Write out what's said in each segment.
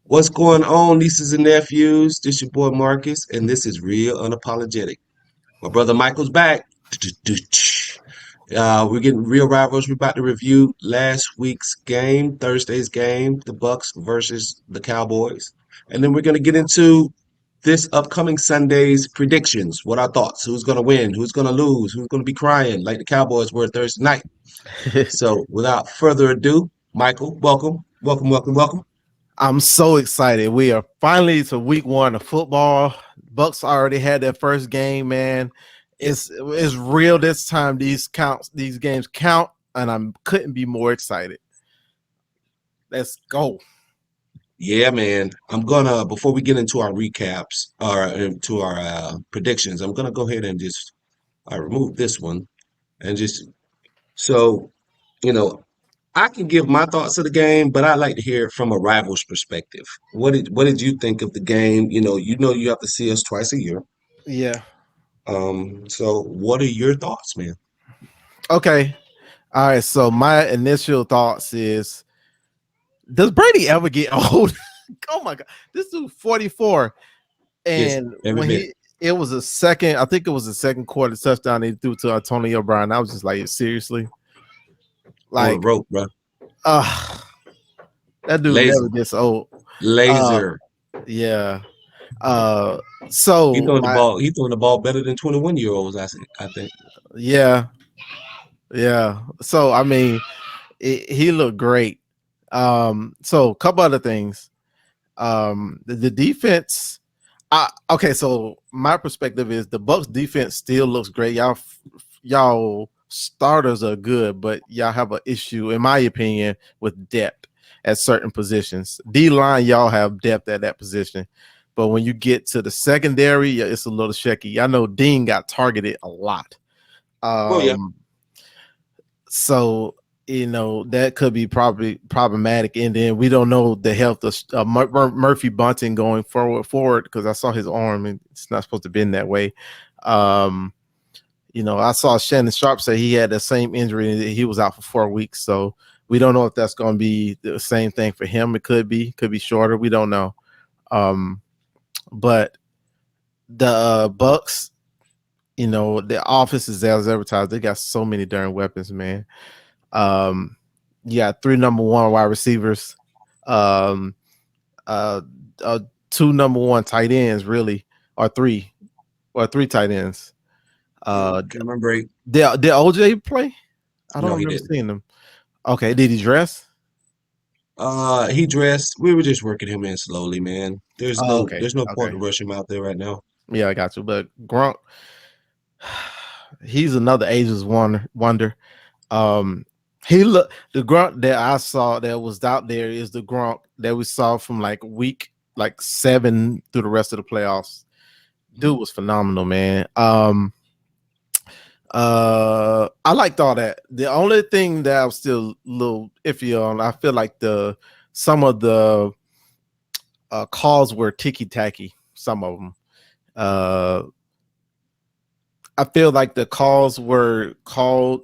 What's going on, nieces and nephews? This your boy Marcus, and this is Real Unapologetic. My brother Michael's back. We're getting real rivals. We're about to review last week's game, Thursday's game, the Bucks versus the Cowboys, and then we're gonna get into this upcoming Sunday's predictions. What our thoughts? Who's gonna win? Who's gonna lose? Who's gonna be crying like the Cowboys were Thursday night? So, without further ado, Michael, welcome. I'm so excited. We are finally to week one of football. Bucks already had their first game, man. It's real this time. These games count, and I couldn't be more excited. Let's go. Yeah, man. I'm gonna before we get into our recaps or into our predictions, I'm gonna go ahead and just remove this one and just so you know I can give my thoughts of the game, but I like to hear it from a rival's perspective. What did you think of the game? You have to see us twice a year. Yeah. So what are your thoughts, man? Okay. All right. So my initial thoughts is, does Brady ever get old? Oh my god, this dude 44, Yes, and every when bit. it was a second, I think it was the second quarter touchdown he threw to Antonio Brown. I was just like, seriously, On a like, rope, bro. uh that dude Laser, never gets old. Uh, laser. yeah. Uh, so my He throwing the ball better than 21-year-olds. I think. yeah, yeah. So I mean, he looked great. So a couple other things. The defense. Okay, so my perspective is the Bucks defense still looks great. Y'all starters are good, but y'all have an issue, in my opinion, with depth at certain positions. D line, y'all have depth at that position, but when you get to the secondary, yeah, it's a little shaky. I know Dean got targeted a lot. Oh yeah. Um, so that could be probably problematic, and then we don't know the health of Murphy Bunting going forward because I saw his arm and it's not supposed to be in that way. um I saw Shannon Sharp say he had the same injury and he was out for 4 weeks, so we don't know if that's going to be the same thing for him. It could be shorter, we don't know. But the Bucks, the offense is as advertised. They got so many darn weapons, man. You got three number one wide receivers, um, uh, two number one tight ends, really, or three tight ends. Cameron Brate. Did OJ play? I No, don't he remember didn't. seeing him. Okay, did he dress? He dressed. We were just working him in slowly, man. There's Oh, no okay, there's no point okay, to rush him out there right now. yeah, I got you. But Gronk, he's another ageless wonder. Um, he look the Gronk that I saw that was out there is the Gronk that we saw from like week like 7 through the rest of the playoffs. Dude was phenomenal, man. I liked all that. The only thing that I'm still a little iffy on, I feel like some of the calls were ticky tacky. Some of them. Uh, I feel like the calls were called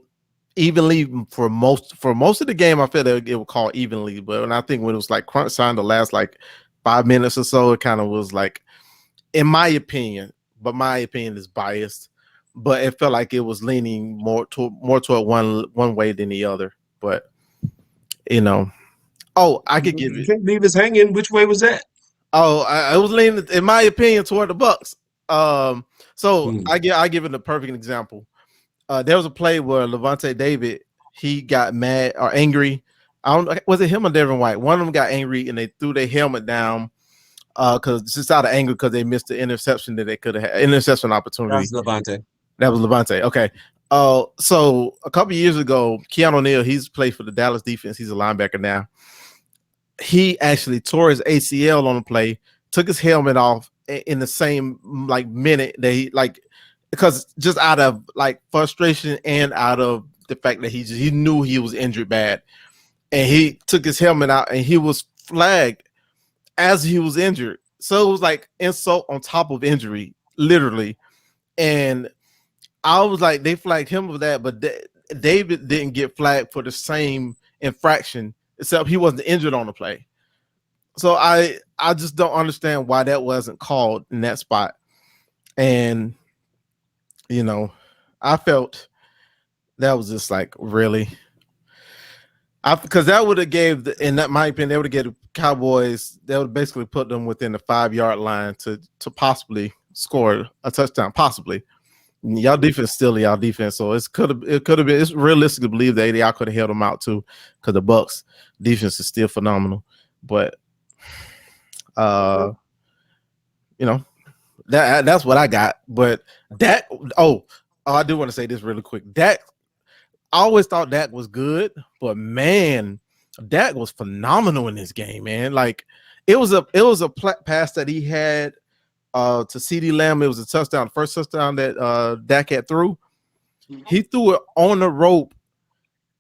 evenly for most of the game. I feel that it was called evenly, but when it was like crunch time, the last like 5 minutes or so, it kind of was like, in my opinion, but my opinion is biased. But it felt like it was leaning more toward one way than the other. But I could give You it. can't leave us hanging. Which way was that? I was leaning, in my opinion, toward the Bucks. So Hmm. I give it a perfect example. There was a play where Levante David, he got mad or angry. I don't know, was it him or Devin White? One of them got angry and they threw their helmet down because just out of anger because they missed the interception that they could have had, interception That opportunity. was Levante. That was Levante. Okay. So a couple years ago, Keanu O'Neal, he's played for the Dallas defense. He's a linebacker now. He actually tore his ACL on the play, took his helmet off in the same like minute that he like, because just out of like frustration and out of the fact that he knew he was injured bad, and he took his helmet out and he was flagged as he was injured. So it was like insult on top of injury, literally. And I was like, they flagged him for that, but David didn't get flagged for the same infraction, except he wasn't injured on the play. So I I just don't understand why that wasn't called in that spot. And you know, I felt that was just like really, because that would have gave in that my opinion, they would have given Cowboys, they would basically put them within the 5 yard line to possibly score a touchdown, possibly. Y'all defense still y'all defense, so it could have been. It's realistic to believe that y'all could have held them out too, because the Bucks defense is still phenomenal. But you know, that's what I got. But Dak, I do want to say this really quick. Dak, I always thought Dak was good, but man, Dak was phenomenal in this game, man. Like it was a pass that he had to CeeDee Lamb. It was a touchdown, first touchdown that Dak had threw. He threw it on the rope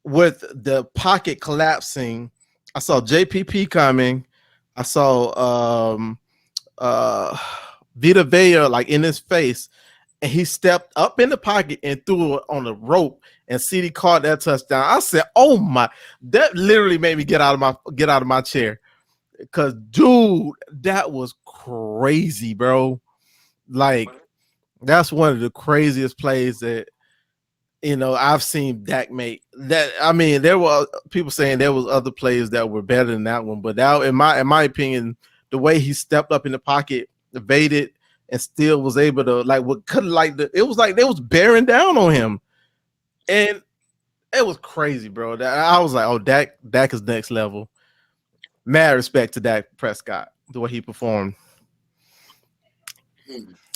with the pocket collapsing. I saw JPP coming. I saw Vita Vea like in his face, and he stepped up in the pocket and threw it on the rope, and CD caught that touchdown. I said, "Oh my!" That literally made me get out of my chair, because dude, that was crazy, bro. Like that's one of the craziest plays that I've seen Dak make. That, I mean, there were people saying there was other plays that were better than that one, but that, in my opinion, the way he stepped up in the pocket, evaded, and still was able to it was like they was bearing down on him, and it was crazy, bro. I was like, oh, Dak is next level. Mad respect to Dak Prescott, the way he performed.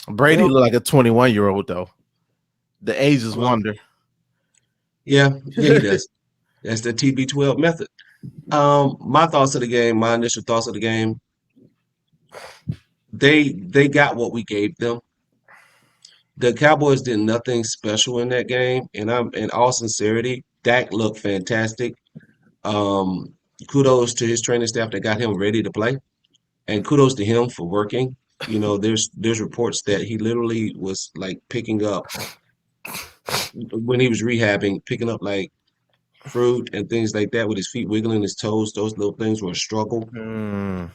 Brady looked like a 21-year-old though. The ages wonder. Yeah, he does. That's the TB12 method. My thoughts of the game, my initial thoughts of the game, they got what we gave them. The Cowboys did nothing special in that game, and I'm in all sincerity, Dak looked fantastic. Um, Kudos to his training staff that got him ready to play, and kudos to him for working. There's reports that he literally was like picking up when he was rehabbing, picking up like fruit and things like that with his feet wiggling his toes. Those little things were a struggle. Him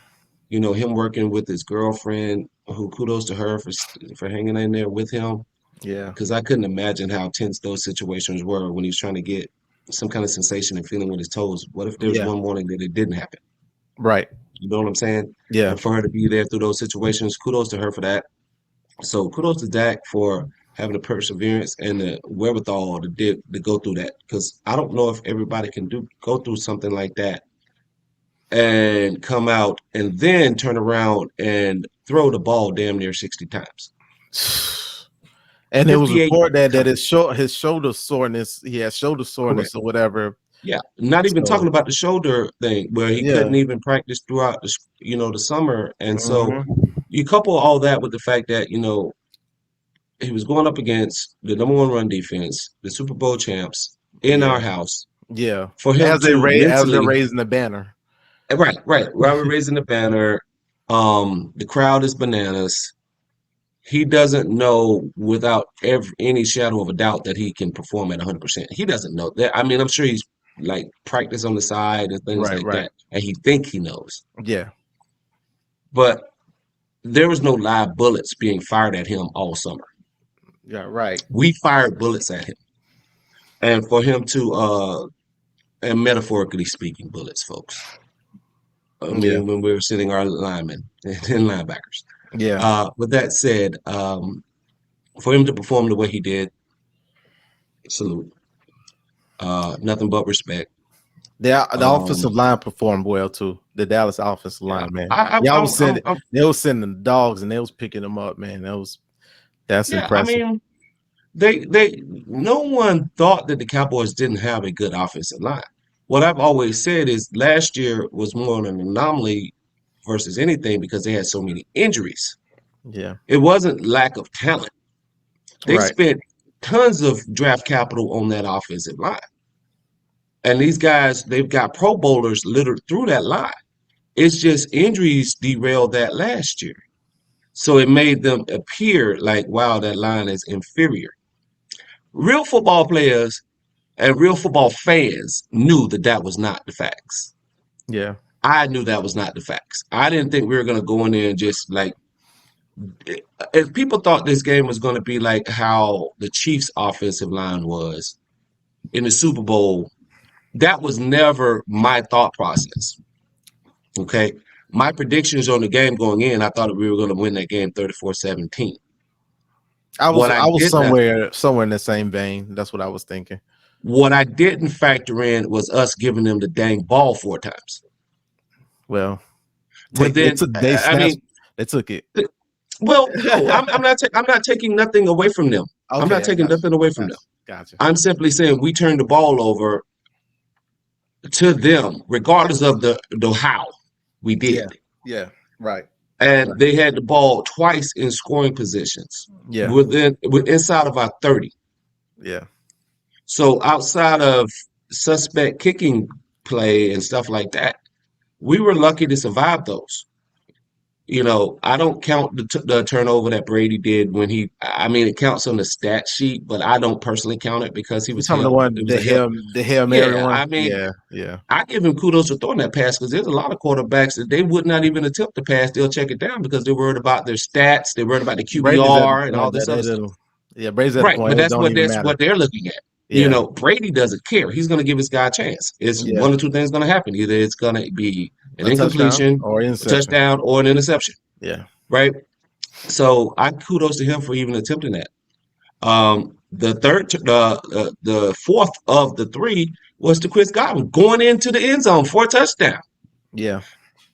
working with his girlfriend, who kudos to her for hanging in there with him. Yeah. Because I couldn't imagine how tense those situations were when he was trying to get some kind of sensation and feeling with his toes. What if there's one morning that it didn't happen? Right. You know what I'm saying? Yeah. And for her to be there through those situations, kudos to her for that. So kudos to Dak for having the perseverance and the wherewithal to go through that. Because I don't know if everybody can go through something like that and come out and then turn around and throw the ball damn near 60 times. And it was 58 reported that times. his shoulder soreness, he had shoulder soreness or whatever. Yeah, not even talking about the shoulder thing where he couldn't even practice throughout the summer. And so you couple all that with the fact that, he was going up against the number one run defense, the Super Bowl champs in our house. Yeah. For him as they're raising the banner. Right. While we're raising the banner, the crowd is bananas. He doesn't know without any shadow of a doubt that he can perform at 100%. He doesn't know that. I mean, I'm sure he's like practice on the side and things like that, and he think he knows. Yeah. But there was no live bullets being fired at him all summer. Yeah, right. We fired bullets at him. And for him to and metaphorically speaking, bullets, folks. I mean, when we were sitting our linemen and linebackers. Yeah. With that said, for him to perform the way he did, salute. Nothing but respect. The offensive line performed well too. The Dallas offensive line, man. They was sending the dogs and they was picking them up, man. That's impressive. I mean, no one thought that the Cowboys didn't have a good offensive line. What I've always said is last year was more an anomaly versus anything because they had so many injuries. Yeah. It wasn't lack of talent. They spent tons of draft capital on that offensive line. And these guys, they've got Pro Bowlers littered through that line. It's just injuries derailed that last year. So it made them appear like, wow, that line is inferior. Real football players and real football fans knew that was not the facts. Yeah. I knew that was not the facts. I didn't think we were going to go in there and just like, if people thought this game was going to be like how the Chiefs' offensive line was in the Super Bowl, that was never my thought process. Okay. My predictions on the game going in, I thought we were going to win that game 34-17. I was What I I was did not, somewhere in the same vein. That's what I was thinking. what I didn't factor in was us giving them the dang ball 4 times. Well, But then, they I snatched, mean, they took it. well, no, I'm not taking nothing away from them. I'm not Okay, I taking got you. nothing away from them. Gotcha. I'm simply saying we turned the ball over to them, regardless of the how we Yeah, did. yeah, right, And right. they had the ball twice in scoring positions Yeah, inside of our 30. yeah. So outside of suspect kicking play and stuff like that, we were lucky to survive those. I don't count the turnover that Brady did when I mean, it counts on the stat sheet, but I don't personally count it because he You was talking the held. It one was a hell. the Hail Mary Yeah, one? I mean, Yeah, yeah. I give him kudos for throwing that pass because there's a lot of quarterbacks that they would not even attempt to pass. They'll check it down because they're worried about their stats. They're worried about the Brady's at the QBR and all point this that other they stuff. don't. Yeah, Brady's at the Right, but point it don't even that's matter. what they're looking at. Yeah, Brady doesn't care. He's going to give his guy a chance. It's yeah. one or two things going to happen. Either it's going to be an A touchdown incompletion, or a interception. touchdown, or an interception. Yeah, Right. So I kudos to him for even attempting that. The fourth of the three was to Chris Godwin going into the end zone for a touchdown. yeah,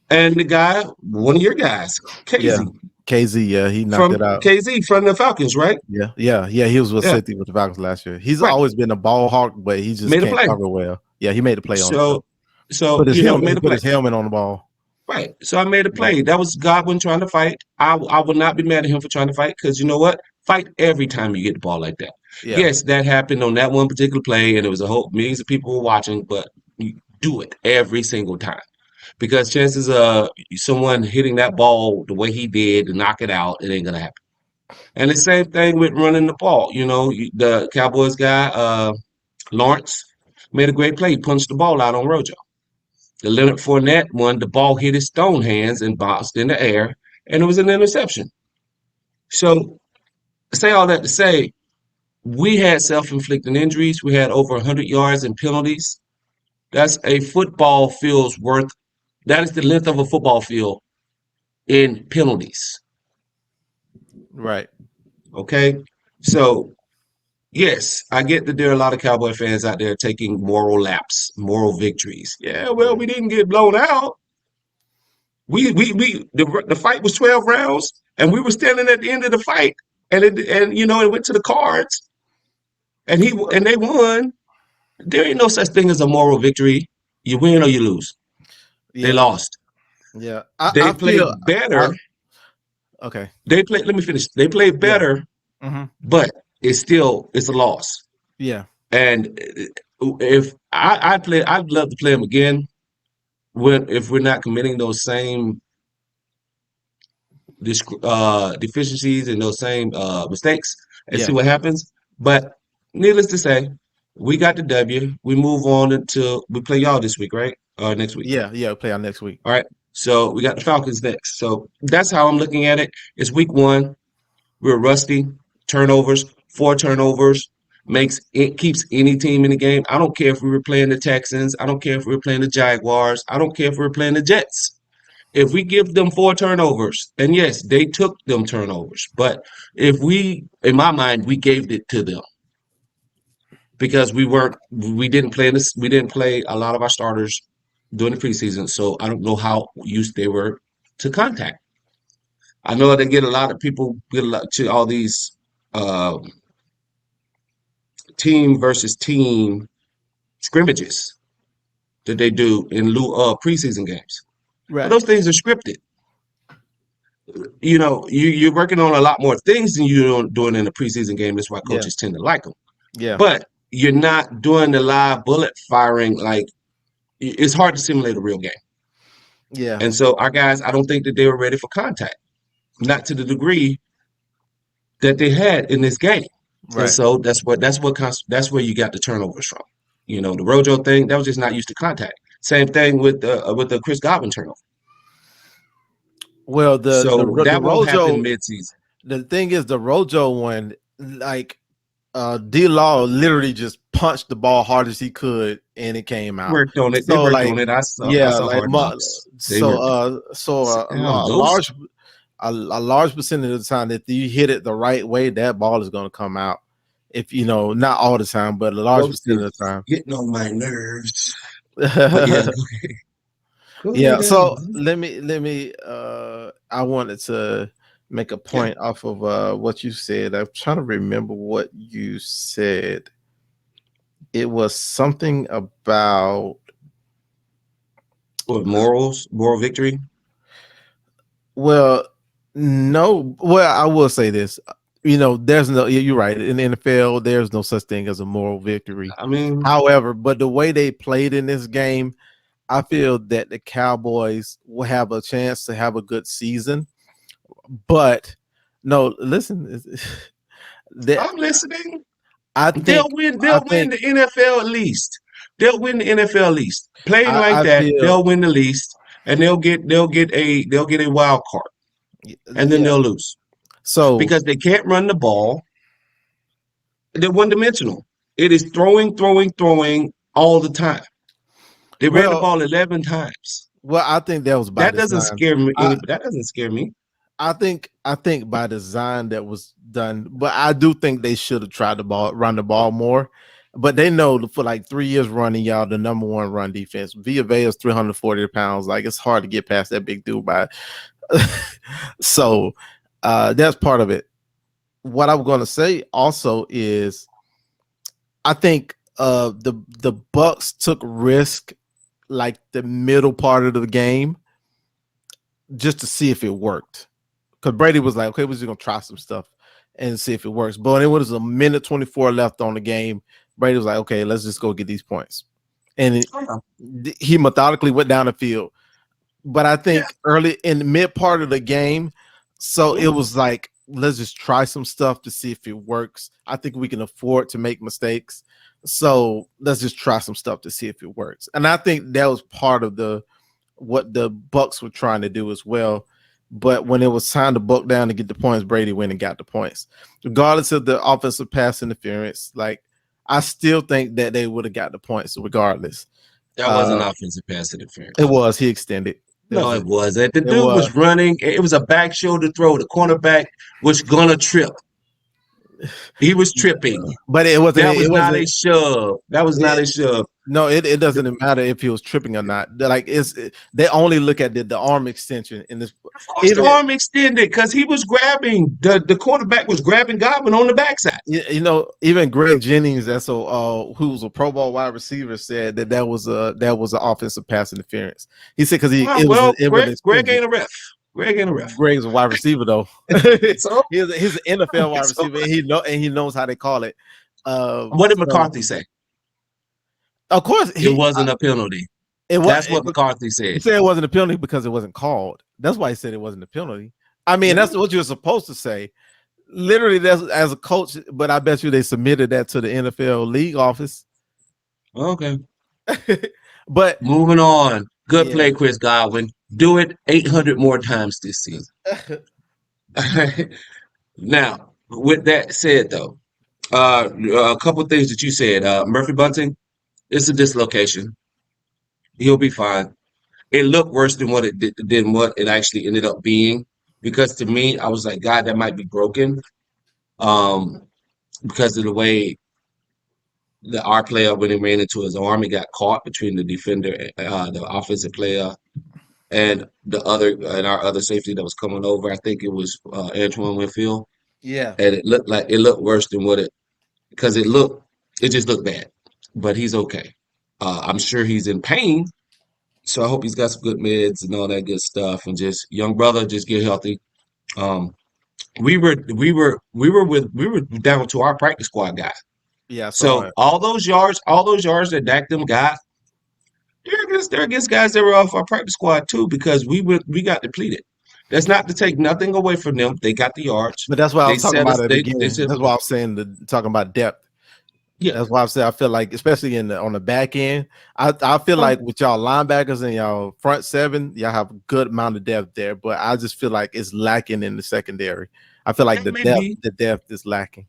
And the guy, one of your guys, yeah. KZ KZ, yeah, he knocked it from out. KZ from the Falcons, right? Yeah, yeah, yeah. He was with Yeah, City with the Falcons last year. He's right. always been a ball hawk, but he just Made a can't play. cover well. Yeah, he made a play on himself. So, so He made a put play. his helmet on the ball. Right. So I made a Yeah, play. That was Godwin trying to fight. I would not be mad at him for trying to fight because you know what? Fight every time you get the ball like that. yeah, Yes, that happened on that one particular play, and it was a whole millions of people were watching, but you do it every single time because chances of someone hitting that ball the way he did to knock it out, it ain't gonna happen. And the same thing with running the ball. The Cowboys guy, Lawrence, made a great play. He punched the ball out on Rojo. The Leonard Fournette one, the ball hit his stone hands and bounced in the air, and it was an interception. So, say all that to say, we had self-inflicted injuries. We had over 100 yards in penalties. That's a football field's worth. That is the length of a football field in penalties. right. Okay, so yes, I get that there are a lot of Cowboy fans out there taking moral laps, moral victories. Yeah, well, Yeah, we didn't get blown out. The fight was 12 rounds, and we were standing at the end of the fight, and it went to the cards, and they won. There ain't no such thing as a moral victory. You win or you lose. They yeah, lost. yeah. They I feel. played better. I okay. Let me finish. They played Yeah. better, Hmm. but it's a loss. Yeah. And if I'd love to play them again if we're not committing those same deficiencies and those same mistakes and see Yeah. what happens. But needless to say, we got the W. We move on until we play y'all this week, right? Or next week. Yeah. Yeah. Play out next week. All right. So we got the Falcons next. So that's how I'm looking at it. It's week one. We're rusty. Turnovers, 4 turnovers keeps any team in the game. I don't care if we were playing the Texans. I don't care if we were playing the Jaguars. I don't care if we were playing the Jets. If we give them 4 turnovers, and yes, they took them turnovers, but in my mind, we gave it to them because we didn't play a lot of our starters during the preseason, so I don't know how used they were to contact. I know they get a lot of people get a lot to all these uh, team versus team scrimmages that they do in lieu of preseason games. But Right. those things are scripted. You're working on a lot more things than you're doing in a preseason game. That's why Yeah. coaches tend to like them. Yeah. But you're not doing the live bullet firing. Like it's hard to simulate a real game. Yeah. And so our guys, I don't think that they were ready for contact, not to the degree that they had in this game. And Right. so that's where you got the turnovers from. The Rojo thing that was just not used to contact. Same thing with the Chris Godwin turnover. Well, So the that won't happen Rojo, midseason. the thing is the Rojo one, like D Law literally just punched the ball hard as he could and it came out. Worked on it. They So worked like on it. I yeah, saw like Hard Knocks. They so worked on it. Sit a down, Ghost. large a large percentage of the time if you hit it the right way, that ball is going to come out. If you know, not all the time, but a large Ghost percentage of the is time. getting on my nerves. But yeah, go Yeah, ahead, so brother. let me I wanted to make a Yeah. point off of what you said. I'm trying to remember what you said. It was something about What morals, moral victory? well, no, well, I will say this. You know, there's no you're right. In the NFL, there's no such thing as a moral victory. I mean, However, but the way they played in this game, I feel that the Cowboys will have a chance to have a good season. But no, listen, that I'm listening. I They'll think win. I They'll win think the NFL at least. They'll win the NFL at least. Playing like I that, feel they'll win the least, and they'll get a wild card, and then yeah. they'll lose So because they can't run the ball. They're one dimensional. It is throwing, throwing, throwing all the time. They ran the well, ball 11 times. I think that was by That doesn't design. scare me. I That doesn't scare me. I think by design that was done, but I do think they should have tried run the ball more. But they know for like 3 years running, y'all the number one run defense. Villa Vea is 340 pounds. Like it's hard to get past that big dude by. So that's part of it. What I'm going to say also is, I think the Bucks took risk like the middle part of the game just to see if it worked. Because Brady was like, okay, we're just gonna try some stuff and see if it works. But when it was a minute 24 left on the game, Brady was like, okay, let's just go get these points. And he methodically went down the field. But I Yeah. think early in the mid part of the game, so it was like, let's just try some stuff to see if it works. I think we can afford to make mistakes. So let's just try some stuff to see if it works. And I think that was part of what the Bucks were trying to do as well. But when it was time to buck down to get the points, Brady went and got the points. Regardless of the offensive pass interference, like I still think that they would have got the points regardless. That wasn't offensive pass interference. It was. He extended. No, it wasn't. The It dude was. was running. It was a back shoulder throw. The cornerback was gonna trip. He was tripping. But it wasn't. That was It not wasn't. a shove. That was not a shove. No, it doesn't matter if he was tripping or not. They only look at the arm extension in this. Of course, the Even arm extended because he was grabbing the quarterback was grabbing Godwin on the backside. even Greg Jennings, who was a Pro Bowl wide receiver, said that was an offensive pass interference. He said because it was Greg ain't a ref. Greg ain't a ref. Greg's a wide receiver though. So he's an NFL wide so receiver, and he knows how they call it. what did McCarthy say? Of course, It wasn't a penalty. That's what McCarthy He said. said it wasn't a penalty because it wasn't called. That's why he said it wasn't a penalty. I mean, that's what you're supposed to say. Literally, that's as a coach. But I bet you they submitted that to the NFL league office. Okay. But Moving on. Good play, Chris Godwin. Do it 800 more times this season. Now, with that said, though, a couple of things that you said. Murphy Bunting, it's a dislocation. He'll be fine. It looked worse than what it did, than what it actually ended up being. Because to me, I was like, God, that might be broken. Because of the way our player, when he ran into his arm, he got caught between the defender, the offensive player, and our other safety that was coming over. I think it was Antoine Winfield. yeah, And it looked worse than what because it just looked bad. But he's okay. I'm sure he's in pain. So I hope he's got some good meds and all that good stuff. And just young brother, just get healthy. Um, we were down to our practice squad guy. yeah. So all those yards that Dak them got, they're against guys that were off our practice squad too, because we got depleted. That's not to take nothing away from them. They got the yards. But that's what I They was talking set about us. at the They beginning. said That's why I was saying talking about depth. Yeah. That's why I said I feel like, especially on the back end, I feel Well, like with y'all linebackers and y'all front seven, y'all have a good amount of depth there, but I just feel like it's lacking in the secondary. I feel like that may be, the depth is lacking.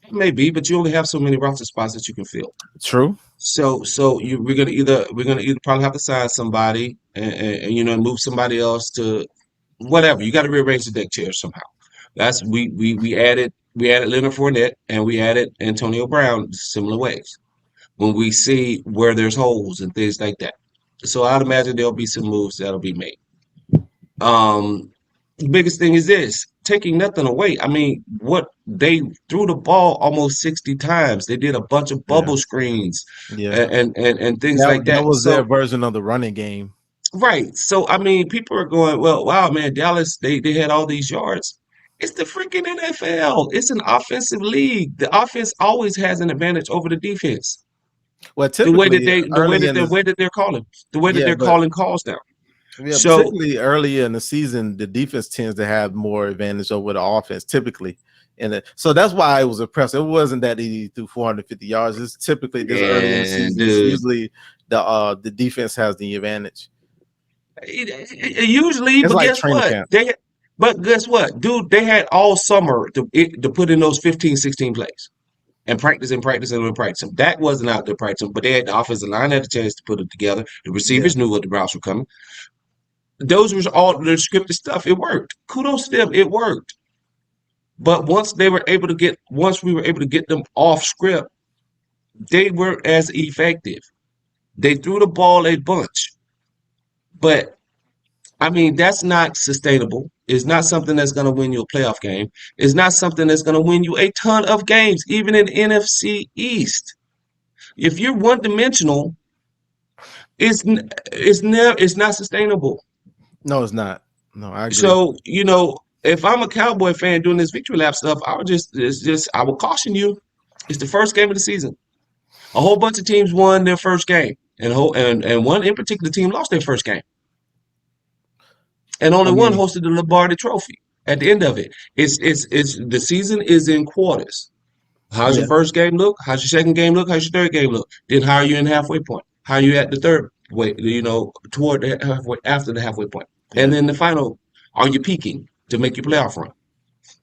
it may be, but you only have so many roster spots that you can fill. True. So we're gonna either probably have to sign somebody and you know move somebody else to whatever. You got to rearrange the deck chair somehow. That's we added Leonard Fournette and we added Antonio Brown similar ways when we see where there's holes and things like that. So I'd imagine there'll be some moves that'll be made. The biggest thing is this taking nothing away. I mean, what they threw the ball almost 60 times. They did a bunch of Yeah. bubble screens Yeah. and things like That that. was their So version of the running game. right. So I mean, people are going, well, wow, man, Dallas, they had all these yards. It's the freaking NFL. It's an offensive league. The offense always has an advantage over the defense. Well, typically early in The this, way that they're calling, the way that yeah, they're but calling calls now. yeah, So particularly early in the season, the defense tends to have more advantage over the offense typically. And so that's why it was impressive. It wasn't that he threw 450 yards. It's typically this early in the and season. It's dude, usually the defense has the advantage. usually, It's but like guess training what? camp. But guess what, dude? They had all summer to put in those 15, 16 plays and practice and practice and practice them. Dak wasn't out there practicing, but they had the offensive line had a chance to put it together. The Yeah, receivers knew what the routes were coming. Those was all the scripted stuff. It worked. Kudos to them. It worked. But once we were able to get them off script, they weren't as effective. They threw the ball a bunch, but I mean, that's not sustainable. It's not something that's going to win you a playoff game. It's not something that's going to win you a ton of games, even in NFC East. If you're one dimensional, it's not sustainable. no, it's not. No, I agree. So you know, if I'm a Cowboy fan doing this victory lap stuff, I would caution you. It's the first game of the season. A whole bunch of teams won their first game, and one in particular team lost their first game. And I only one mean, hosted the Lombardi Trophy. At the end of it, it's the season is in quarters. How's your yeah, first game look? How's your second game look? How's your third game look? Then how are you in halfway point? How are you at the third way? You know, toward the halfway after the halfway point, and yeah, then the final. Are you peaking to make your playoff run?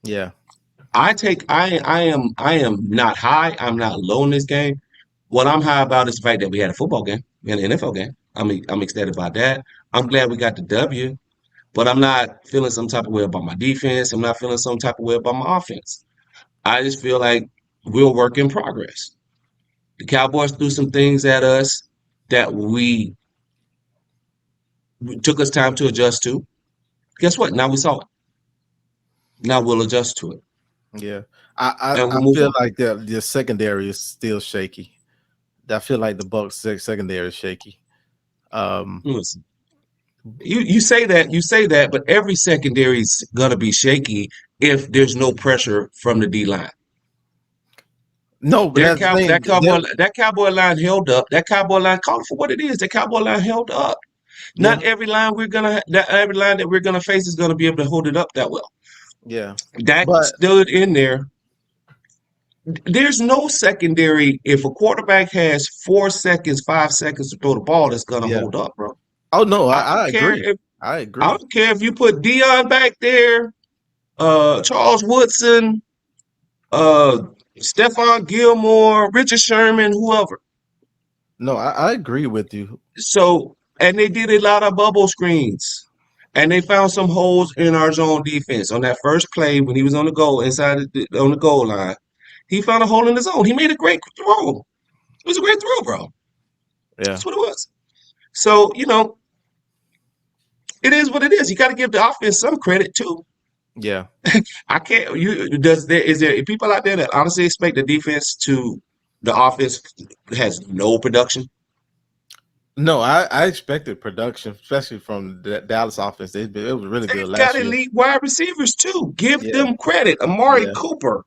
yeah, I am not high. I'm not low in this game. What I'm high about is the fact that we had a football game, we had an NFL game. I'm ecstatic about that. I'm glad we got the W. But I'm not feeling some type of way about my defense. I'm not feeling some type of way about my offense. I just feel like we're a work in progress. The Cowboys threw some things at us that we took us time to adjust to. Guess what? Now we saw it. Now we'll adjust to it yeah. and I we'll move feel on. like the secondary is still shaky. I feel like the Bucks secondary is shaky. Um, Listen, you say that, but every secondary is gonna be shaky if there's no pressure from the D line. no, but that's the thing. That cowboy line held up. That cowboy line, call it for what it is. That cowboy line held up. Yeah, Not every line every line that we're gonna face is gonna be able to hold it up that well. yeah, Dak but stood in there. There's no secondary if a quarterback has 4 seconds, 5 seconds to throw the ball that's gonna yeah. hold up, bro. Oh no, I don't I care agree. if I I agree. don't care if you put Dion back there, Charles Woodson, uh, Stephon Gilmore, Richard Sherman, whoever. No, I agree with you. So, and they did a lot of bubble screens. And they found some holes in our zone defense on that first play when he was on the goal on the goal line. He found a hole in the zone. He made a great throw. It was a great throw, bro. Yeah, That's what it was. So, you know, it is what it is. You got to give the offense some credit too. yeah. I can't. Is there people out there that honestly expect the offense has no production? No, I expected production, especially from the Dallas offense. It was really good They've got last year. elite wide receivers too. Give Yeah, them credit. Amari yeah. Cooper,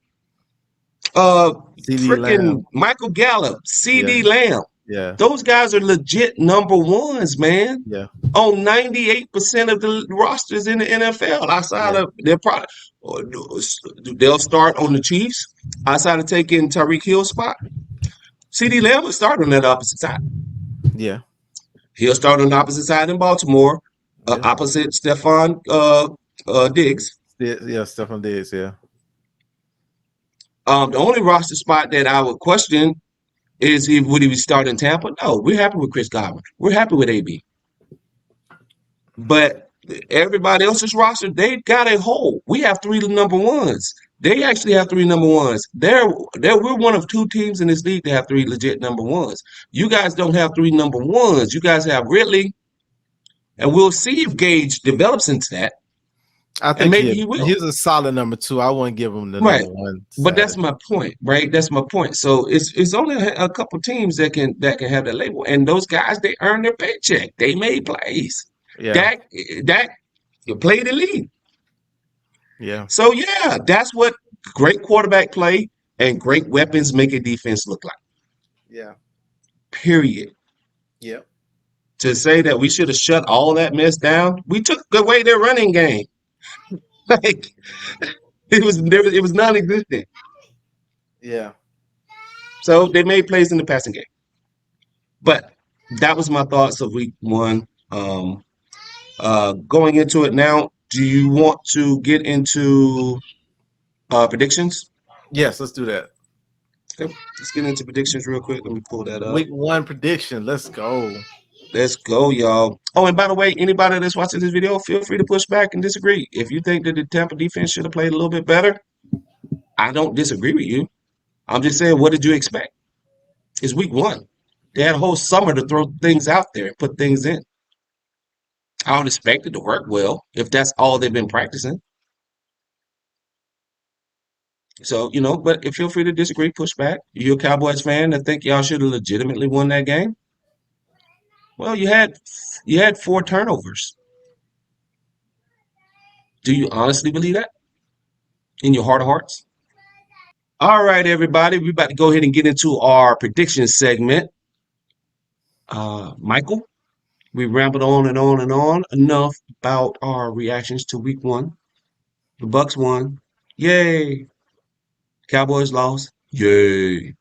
uh, CD freaking Lamb. Michael Gallup, Yeah, C.D. Lamb. yeah, Those guys are legit number ones, man. yeah, On 98% of the rosters in the NFL, outside yeah, of their product, they'll start on the Chiefs. Outside of taking Tyreek Hill's spot, CD Lamb will start on that opposite side. Yeah. He'll start on the opposite side in Baltimore, Yeah. opposite Stephon Diggs. Yeah. Stefan Diggs. Yeah. The only roster spot that I would question is would he start in Tampa? No, we're happy with Chris Godwin. We're happy with AB. But everybody else's roster, they got a hole. We have three number ones. They actually have three number ones. We're one of two teams in this league that have three legit number ones. You guys don't have three number ones. You guys have Ridley, and we'll see if Gage develops into that, I and think maybe he will. he's a solid number two. I wouldn't give him the Right. number one But status. that's my point, right? That's my point. So it's only a couple teams that can have that label, and those guys they earn their paycheck. They made plays. Yeah. Dak played the league. Yeah. So yeah, that's what great quarterback play and great weapons make a defense look like. Yeah. Period. Yeah. To say that we should have shut all that mess down, we took away their running game. Like it was non-existent. Yeah. So they made plays in the passing game. But that was my thoughts of week one. Going into it now, do you want to get into predictions? Yes, let's do that. Okay, let's get into predictions real quick. Let me pull that up. Week one prediction. Let's go. Let's go, y'all. Oh, and by the way, anybody that's watching this video, feel free to push back and disagree. If you think that the Tampa defense should have played a little bit better, I don't disagree with you. I'm just saying, what did you expect? It's week one. They had a whole summer to throw things out there and put things in. I don't expect it to work well if that's all they've been practicing. So, but feel free to disagree, push back. You're a Cowboys fan and think y'all should have legitimately won that game. Well, you had four turnovers. Do you honestly believe that in your heart of hearts? All right, everybody, we're about to go ahead and get into our prediction segment. Michael, we rambled on and on and on enough about our reactions to week one. The Bucks won. Yay. Cowboys lost. Yay.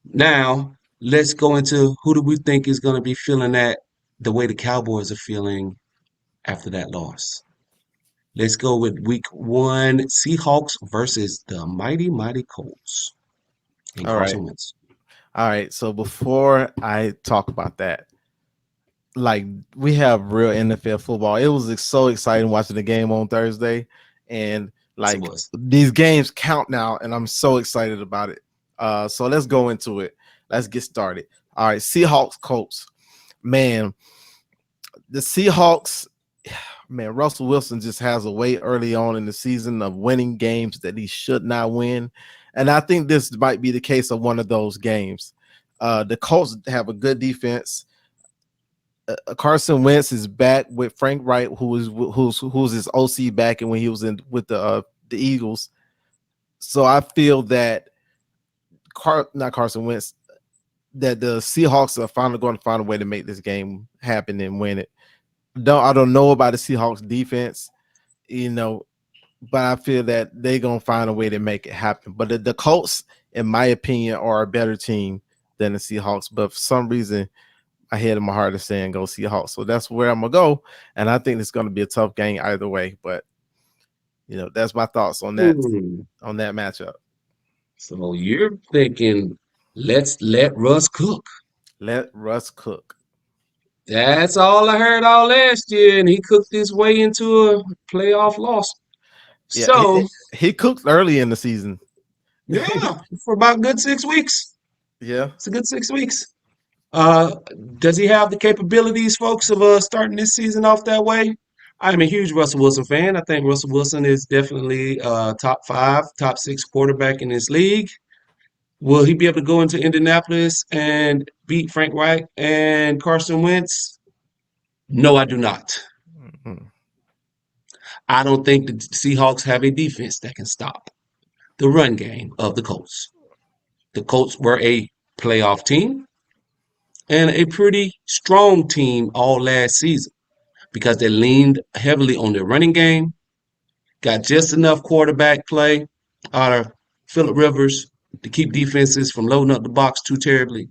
Now, let's go into who do we think is going to be feeling that the way the Cowboys are feeling after that loss. Let's go with week one Seahawks versus the mighty, mighty Colts. And All right. Carson Wentz. All right. So before I talk about that, like we have real NFL football. It was so exciting watching the game on Thursday, and Yes, like it was. these games count now, and I'm so excited about it. So let's go into it. Let's get started. All right, Seahawks, Colts. Man, the Seahawks, man, Russell Wilson just has a way early on in the season of winning games that he should not win. And I think this might be the case of one of those games. The Colts have a good defense. Carson Wentz is back with Frank Wright, who's his OC back, and when he was in with the Eagles. So I feel that not Carson Wentz, that the Seahawks are finally going to find a way to make this game happen and win it. I don't know about the Seahawks defense, but I feel that they're going to find a way to make it happen. But the Colts, in my opinion, are a better team than the Seahawks. But for some reason, my head and my heart is saying go Seahawks. So that's where I'm going to go. And I think it's going to be a tough game either way. But, that's my thoughts on that matchup. So you're thinking, let's let Russ cook. Let Russ cook. That's all I heard all last year, and he cooked his way into a playoff loss. Yeah, So he cooked early in the season. yeah, for about a good 6 weeks. Yeah. It's a good 6 weeks. Does he have the capabilities, folks, of starting this season off that way? I'm a huge Russell Wilson fan. I think Russell Wilson is definitely top 5, top 6 quarterback in this league. Will he be able to go into Indianapolis and beat Frank Reich and Carson Wentz? No, I do not. Mm-hmm. I don't think the Seahawks have a defense that can stop the run game of the Colts. The Colts were a playoff team and a pretty strong team all last season because they leaned heavily on their running game, got just enough quarterback play out of Phillip Rivers to keep defenses from loading up the box too terribly.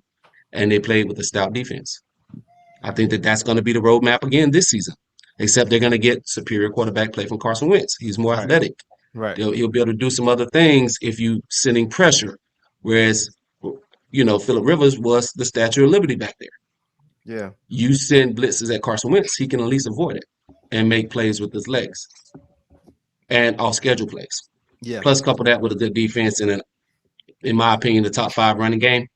and they played with a stout defense. I think that that's going to be the roadmap again this season, except they're going to get superior quarterback play from Carson Wentz. He's more Right. athletic. Right. He'll be able to do some other things if you sending pressure. Whereas, Philip Rivers was the Statue of Liberty back there. Yeah. You send blitzes at Carson Wentz, he can at least avoid it and make plays with his legs and off schedule plays. Yeah. Plus, couple that with a good defense and, in my opinion, the top 5 running game.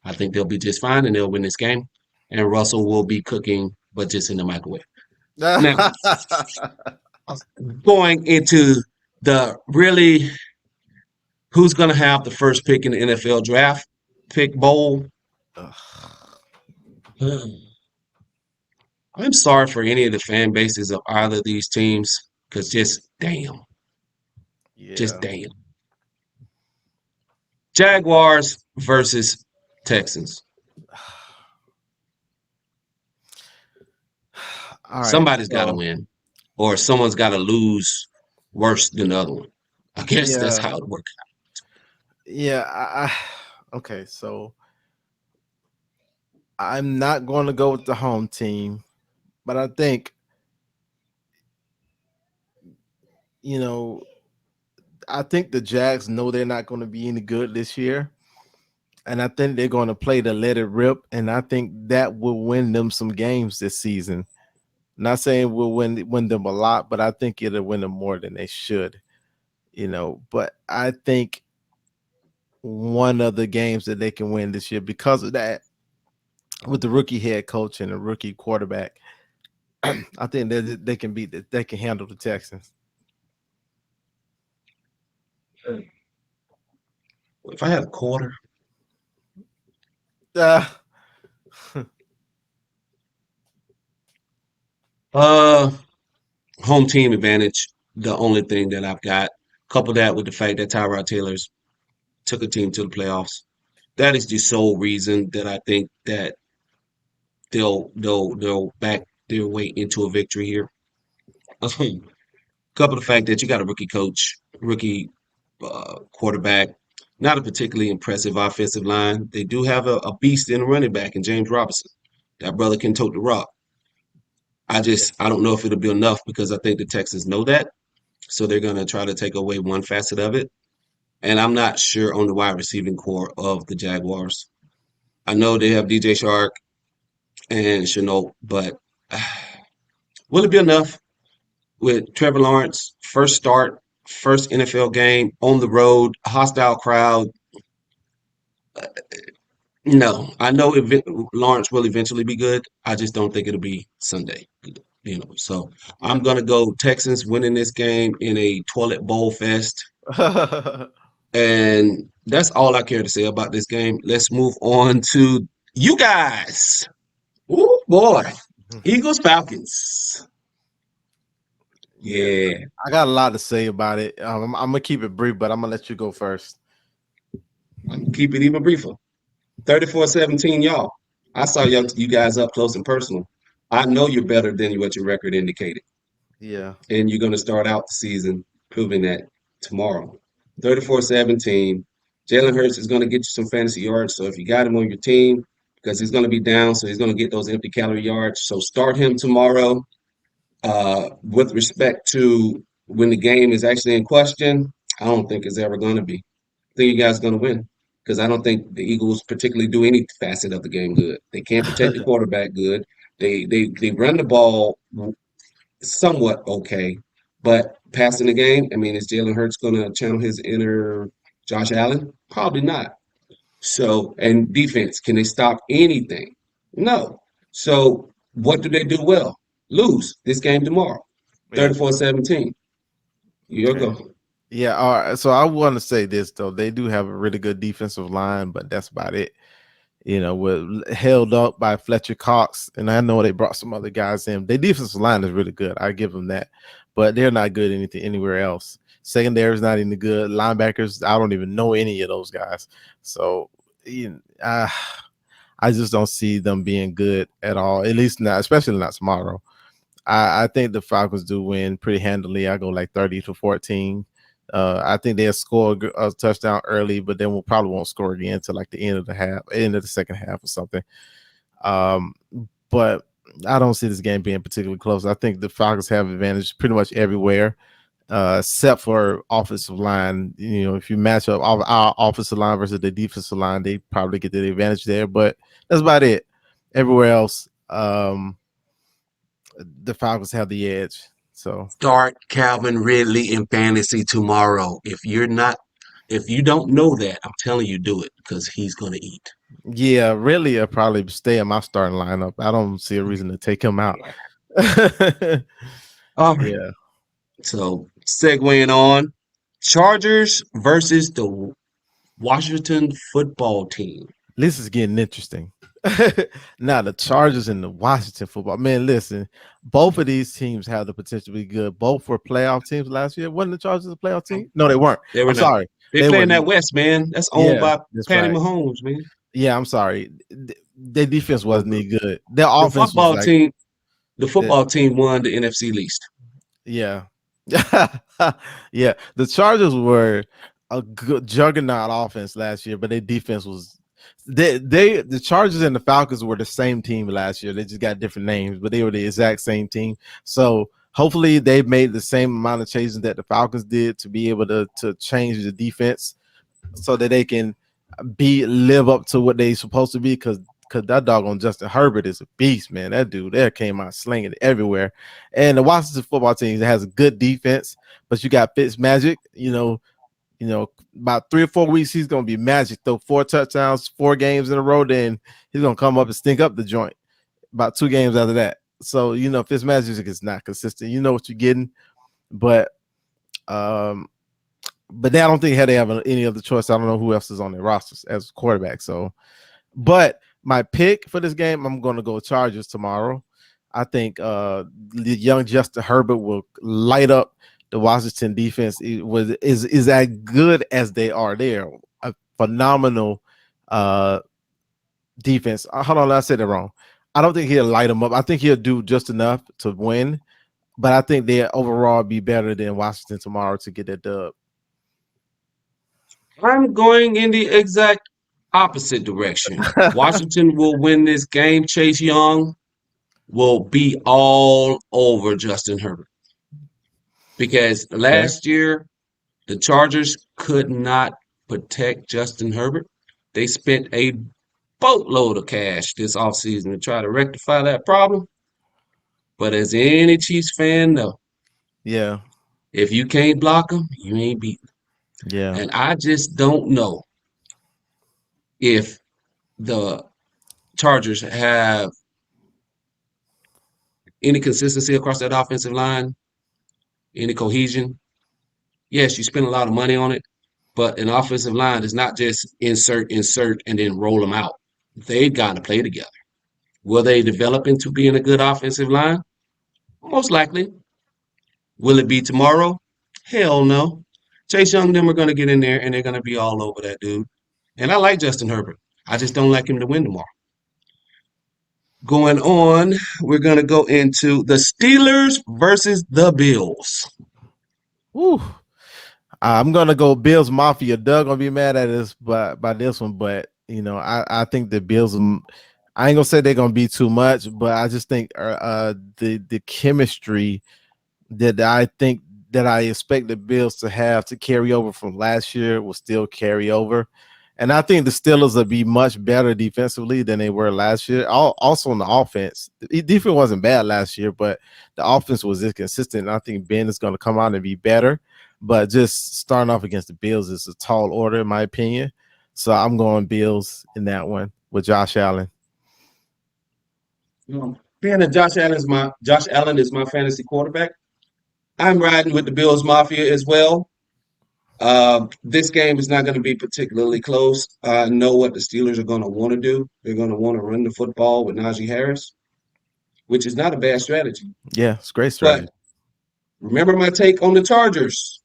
I think they'll be just fine and they'll win this game. And Russell will be cooking, but just in the microwave. Now, going into the really who's going to have the first pick in the NFL draft pick bowl. I'm sorry for any of the fan bases of either of these teams because just damn. Just damn. Jaguars versus Texans. All right, somebody's got to win, or someone's got to lose worse than the other one. I guess that's how it works. Yeah. Okay, so I'm not going to go with the home team, but I think, I think the Jags know they're not going to be any good this year. And I think they're going to play to let it rip. And I think that will win them some games this season. Not saying we'll win them a lot, but I think it'll win them more than they should. But I think one of the games that they can win this year because of that, with the rookie head coach and the rookie quarterback, I think that they can they can handle the Texans. If I had a quarter, home team advantage. The only thing that I've got. Couple that with the fact that Tyrod Taylor's took a team to the playoffs. That is the sole reason that I think that they'll back their way into a victory here. Couple the fact that you got a rookie coach, rookie quarterback, not a particularly impressive offensive line. They do have a beast in the running back in James Robinson. That brother can tote the rock. I don't know if it'll be enough because I think the Texans know that. So they're going to try to take away one facet of it. And I'm not sure on the wide receiving core of the Jaguars. I know they have DJ Shark and Chenault, but will it be enough with Trevor Lawrence, first start, first NFL game on the road, hostile crowd? No, I know Lawrence will eventually be good. I just don't think it'll be Sunday. So I'm gonna go Texans winning this game in a toilet bowl fest, and that's all I care to say about this game. Let's move on to you guys. Oh boy, Eagles Falcons. Yeah, I got a lot to say about it. I'm gonna keep it brief, but I'm gonna let you go first. I can keep it even briefer. 34-17, y'all. I saw you guys up close and personal. I know you're better than what your record indicated. Yeah. And you're going to start out the season proving that tomorrow. 34-17. Jalen Hurts is going to get you some fantasy yards. So if you got him on your team, because he's going to be down, so he's going to get those empty calorie yards. So start him tomorrow. With respect to when the game is actually in question, I don't think it's ever going to be. I think you guys are going to win because I don't think the Eagles particularly do any facet of the game good. They can't protect the quarterback good. They run the ball somewhat okay, but passing the game, I mean, is Jalen Hurts going to channel his inner Josh Allen? Probably not. So, and defense, can they stop anything? No. So, what do they do well? Lose this game tomorrow. 34-17. You'll go. Yeah, all right. So I want to say this though. They do have a really good defensive line, but that's about it. We're held up by Fletcher Cox, and I know they brought some other guys in. Their defensive line is really good. I give them that, but they're not good anywhere else. Secondary is not any good. Linebackers, I don't even know any of those guys. So, I just don't see them being good at all. At least not, especially not tomorrow. I think the Falcons do win pretty handily. I go like 30-14. I think they'll score a touchdown early, but then we'll probably won't score again until like the end of the second half or something. Um, but I don't see this game being particularly close. I think the Falcons have advantage pretty much everywhere, except for offensive line. You know, if you match up our offensive line versus the defensive line, they probably get the advantage there. But that's about it. Everywhere else, the Falcons have the edge. So Start Calvin Ridley in fantasy tomorrow. If you don't know that, I'm telling you, do it because he's gonna eat. yeah, really, I'll probably stay in my starting lineup. I don't see a reason to take him out. All right. Yeah, So segueing on, Chargers versus the Washington football team. this is getting interesting. Now the Chargers and the Washington football man. Listen, both of these teams have the potential to be good. Both were playoff teams last year. Wasn't the Chargers a playoff team? No, they weren't. They were I'm not. sorry, They they play were. in that West, man. That's owned Yeah, by that's Patty right. Mahomes, man. Yeah, I'm sorry. Their defense wasn't any good. Their The offense was football like team, the the football team won the NFC least. yeah. Yeah, the Chargers were a good juggernaut offense last year, but their defense was the Chargers and the Falcons were the same team last year. They just got different names, but they were the exact same team. So hopefully they made the same amount of changes that the Falcons did to be able to change the defense so that they can live up to what they supposed to be because that dog on Justin Herbert is a beast, man. That dude there came out slinging everywhere. And the Washington football team has a good defense, but you got Fitz Magic, about 3 or 4 weeks, he's gonna be magic. Throw 4 touchdowns, 4 games in a row, then he's gonna come up and stink up the joint. About 2 games after that. So Fitz Magic is not consistent. You know what you're getting, but um, but I don't think they have any other choice. I don't know who else is on their rosters as quarterback. So, but my pick for this game, I'm going to go Chargers tomorrow. I think the young Justin Herbert will light up the Washington defense. Is as good as they are. They're a phenomenal defense. Hold on, I said it wrong. I don't think he'll light them up. I think he'll do just enough to win, but I think they'll overall be better than Washington tomorrow to get that dub. I'm going in the exact opposite direction. Washington will win this game. Chase Young will be all over Justin Herbert because Okay. last year the Chargers could not protect Justin Herbert. They spent a boatload of cash this offseason to try to rectify that problem. But as any Chiefs fan know, Yeah. if you can't block them, you ain't beating. Yeah. And I just don't know if the Chargers have any consistency across that offensive line, any cohesion. Yes, you spend a lot of money on it, but an offensive line is not just insert, and then roll them out. They've got to play together. Will they develop into being a good offensive line? Most likely. Will it be tomorrow? Hell no. Chase Young and them are going to get in there and they're going to be all over that dude. And I like Justin Herbert. I just don't like him to win tomorrow. Going on, we're going to go into the Steelers versus the Bills. Woo. I'm gonna go Bills Mafia. Doug gonna be mad at us by this one, but I think the Bills. I ain't gonna say they're gonna be too much, but I just think the chemistry that I expect the Bills to have to carry over from last year will still carry over. And I think the Steelers will be much better defensively than they were last year. Also on the offense, the defense wasn't bad last year, but the offense was inconsistent. And I think Ben is going to come out and be better. But just starting off against the Bills is a tall order, in my opinion. So I'm going Bills in that one with Josh Allen. Being that Josh Allen is my fantasy quarterback, I'm riding with the Bills Mafia as well. This game is not going to be particularly close. I know what the Steelers are going to want to do. They're going to want to run the football with Najee Harris, which is not a bad strategy. Yeah, it's a great strategy. But remember my take on the Chargers.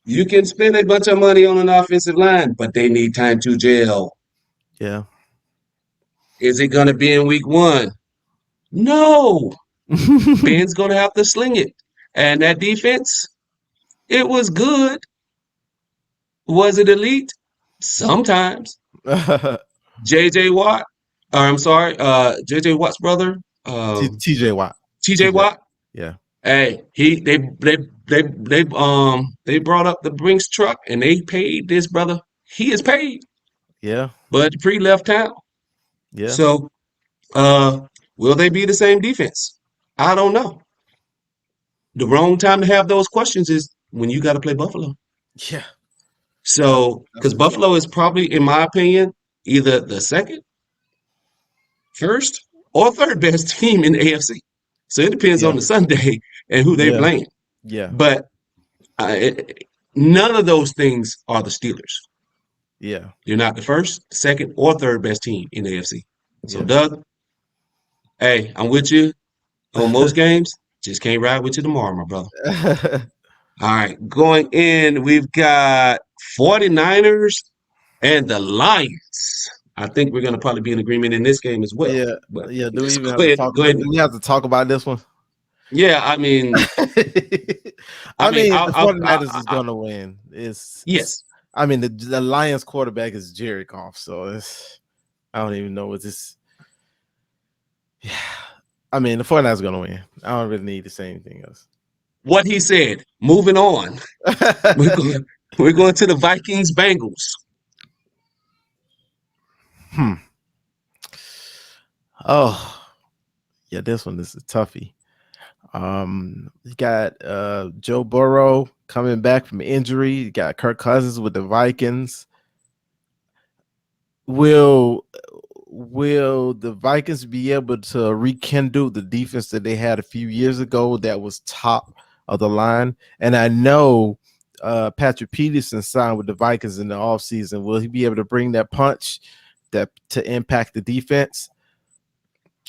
You can spend a bunch of money on an offensive line, but they need time to gel. Yeah. Is it going to be in week one? No. Ben's going to have to sling it. And that defense, It was good. Was it elite? Sometimes. JJ Watt, or I'm sorry, JJ Watt's brother, TJ Watt. TJ TJ. Watt. Yeah. Hey, they brought up the Brinks truck and they paid this brother. He is paid, Yeah. but Dupree left town. Yeah. So, uh, will they be the same defense? I don't know. The wrong time to have those questions is when you got to play Buffalo. Yeah. So, That's because for sure. Buffalo is probably, in my opinion, either the second, first, or third best team in the AFC. So it depends on Yeah. the Sunday and who they Yeah. playing. Yeah. But none of those things are the Steelers. Yeah. You're not the first, second, or third best team in the AFC. So, Yeah. Doug, hey, I'm with you on most games. Just can't ride with you tomorrow, my brother. All right, going in, we've got 49ers and the Lions. I think we're going to probably be in agreement in this game as well. Yeah. But Yeah. Do we let's even go have to ahead. talk? Go Do ahead. we have to talk about this one? Yeah, I mean, I mean, the I 49ers is going to win. yes. I mean, the Lions quarterback is Jared Goff, so I don't even know what this. Yeah, I mean, the 49ers is going to win. I don't really need to say anything else. What he said. Moving on. We're going to the Vikings Bengals. Oh, yeah, this one is a toughie. You got Joe Burrow coming back from injury. You got Kirk Cousins with the Vikings. Will the Vikings be able to rekindle the defense that they had a few years ago that was top of the line? And I know Patrick Peterson signed with the Vikings in the offseason. Will he be able to bring that punch that to impact the defense?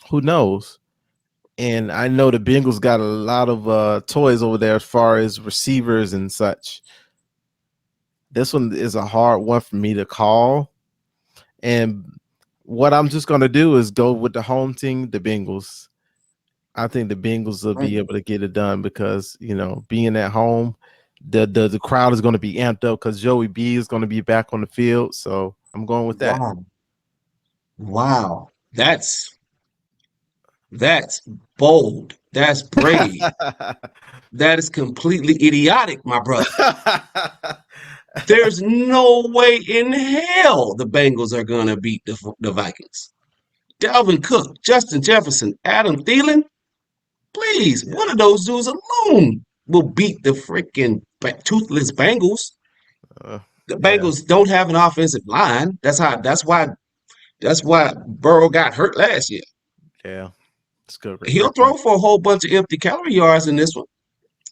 Who knows? And I know the Bengals got a lot of toys over there as far as receivers and such. This one is a hard one for me to call. And what I'm just going to do is go with the home team, the Bengals. I think the Bengals will be able to get it done because, being at home, the crowd is going to be amped up because Joey B is going to be back on the field. So I'm going with that. Wow. That's bold. That's brave. That is completely idiotic, my brother. There's no way in hell the Bengals are going to beat the Vikings. Dalvin Cook, Justin Jefferson, Adam Thielen. Please, one of those dudes alone will beat the freaking toothless Bengals. The Bengals don't have an offensive line. That's why Burrow got hurt last year. Yeah. It's good. He'll throw for a whole bunch of empty calorie yards in this one,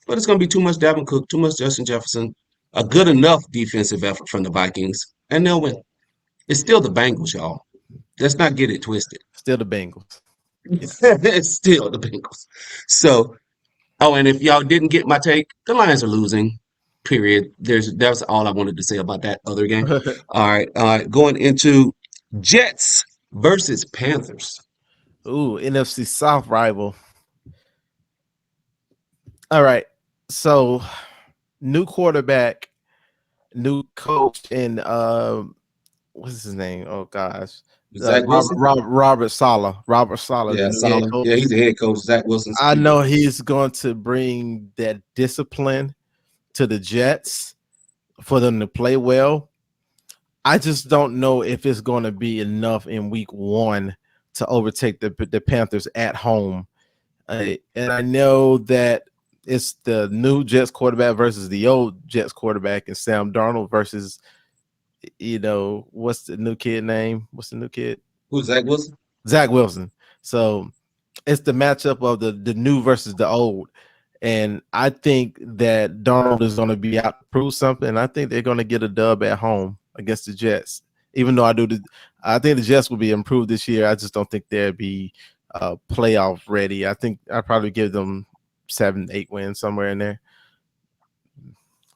but it's going to be too much Dalvin Cook, too much Justin Jefferson, a good enough defensive effort from the Vikings, and they'll win. It's still the Bengals, y'all. Let's not get it twisted. Still the Bengals. It's still the Bengals. So, and if y'all didn't get my take, the Lions are losing. Period. That's all I wanted to say about that other game. All right. Going into Jets versus Panthers. Ooh, NFC South rival. All right. So, new quarterback, new coach, and what's his name? Oh gosh. Zach Wilson? Robert Saleh. Robert Saleh, Yeah, the new head coach. Yeah, he's the head coach. Zach Wilson's. I know he's going to bring that discipline to the Jets for them to play well. I just don't know if it's going to be enough in week 1 to overtake the Panthers at home. And I know that it's the new Jets quarterback versus the old Jets quarterback, and Sam Darnold versus, what's the new kid name? What's the new kid? Who's Zach Wilson? Zach Wilson. So it's the matchup of the new versus the old. And I think that Darnold is going to be out to prove something. I think they're going to get a dub at home against the Jets. Even though I think the Jets will be improved this year. I just don't think they'll be playoff ready. I think I'd probably give them 7-8 wins somewhere in there.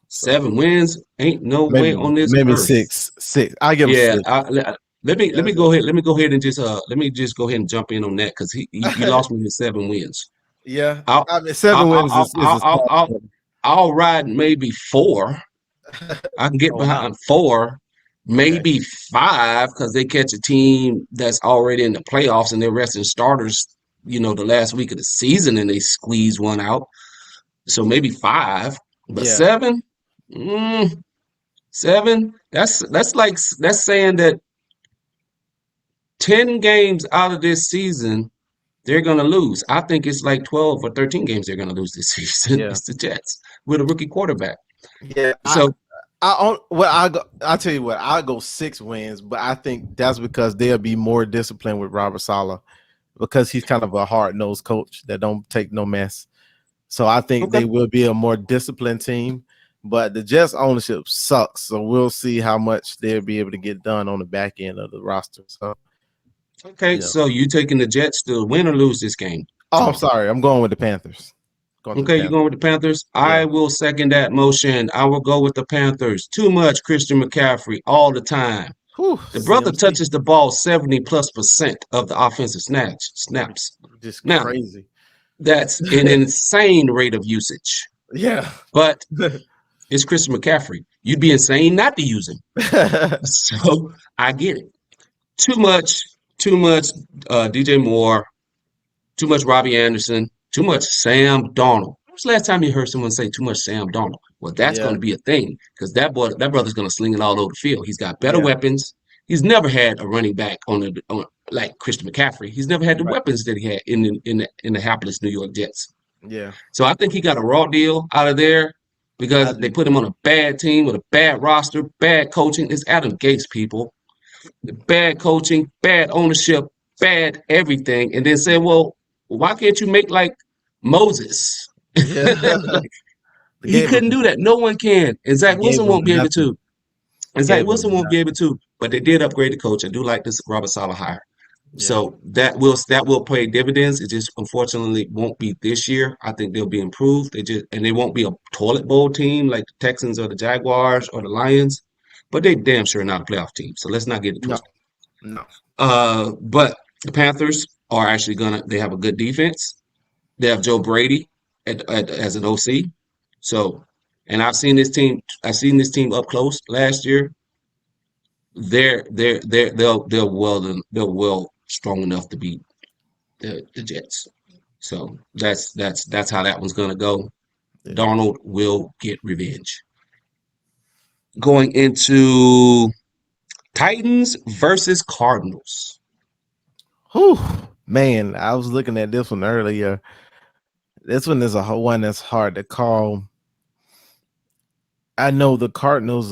7 wins ain't no way on this maybe earth. 6. I give them 6. Let me go ahead. Let me go ahead and just go ahead and jump in on that because you lost me with 7 wins. Yeah, 7 wins is I'll ride maybe 4. I can get Oh wow. behind 4, Okay. maybe 5, because they catch a team that's already in the playoffs and they're resting starters, the last week of the season and they squeeze one out. So maybe 5, but Yeah. 7, mm, 7. That's saying that 10 games out of this season they're gonna lose. I think it's like 12 or 13 games they're gonna lose this season. Yeah. It's the Jets with a rookie quarterback. Yeah. So I'll tell you what, I'll go 6 wins, but I think that's because they'll be more disciplined with Robert Saleh because he's kind of a hard-nosed coach that don't take no mess. So I think okay, they will be a more disciplined team. But the Jets ownership sucks. So we'll see how much they'll be able to get done on the back end of the roster. So okay. you know. So you taking the Jets to win or lose this game Oh, I'm tomorrow? sorry. I'm going with the Panthers. Going to the Okay, you Panthers. going with the Panthers? Yeah. I will second that motion. I will go with the Panthers. Too much Christian McCaffrey all the time. Whew, The brother CMC. touches the ball 70+% of the offensive snaps. Just Now, crazy. that's an insane rate of usage. Yeah. But it's Christian McCaffrey. You'd be insane not to use him. So I get it. Too much DJ Moore, too much Robbie Anderson, too much Sam Darnold. When was the last time you heard someone say too much Sam Darnold? Well, that's going Yeah. to be a thing because that brother's going to sling it all over the field. He's got better Yeah. weapons. He's never had a running back on like Christian McCaffrey. He's never had the Right. weapons that he had in the hapless New York Jets. Yeah. So I think he got a raw deal out of there I because they do. put him on a bad team with a bad roster, bad coaching. It's Adam Gates, people. Bad coaching, bad ownership, bad everything. And then say, well, why can't you make like Moses? Yeah. Like, They he gave him couldn't do that. No one can. And they Zach gave Wilson him won't be able nothing. to. And Zach Gave him Wilson won't be able nothing. to. But they did upgrade the coach. I do like this Robert Saleh hire. Yeah. So that will pay dividends. It just unfortunately won't be this year. I think they'll be improved. They won't be a toilet bowl team like the Texans or the Jaguars or the Lions, but they damn sure not a playoff team. So let's not get it No. twisted. No. But the Panthers are actually they have a good defense. They have Joe Brady as an OC. So, and I've seen this team up close last year. They're well strong enough to beat the Jets. So that's how that one's gonna go. Yeah. Darnold will get revenge. Going into Titans versus Cardinals. Whew. Man, I was looking at this one earlier. This one is one that's hard to call. I know the Cardinals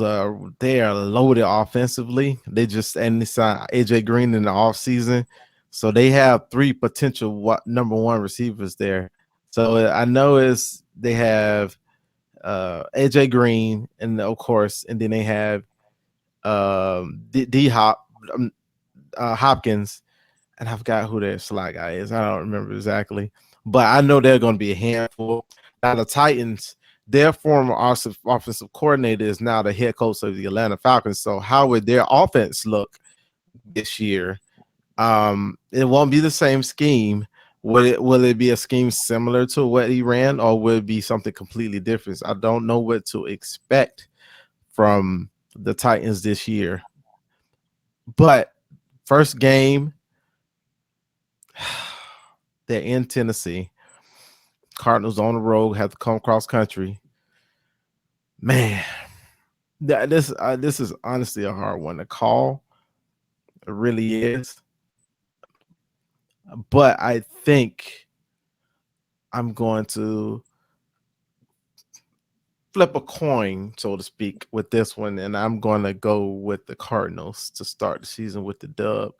they are loaded offensively. They signed AJ Green in the offseason. So they have 3 potential number 1 receivers there. So I know they have AJ Green and of course, and then they have D Hop Hopkins, and I forgot who their slot guy is. I don't remember exactly, but I know they're going to be a handful. Now the Titans, their former offensive coordinator is now the head coach of the Atlanta Falcons. So how would their offense look this year? It won't be the same scheme. Will it be a scheme similar to what he ran, or will it be something completely different? I don't know what to expect from the Titans this year. But first game, they're in Tennessee. Cardinals on the road, have to come cross country. Man, this is honestly a hard one to call. It really is. But I think I'm going to flip a coin, so to speak, with this one, and I'm going to go with the Cardinals to start the season with the dub.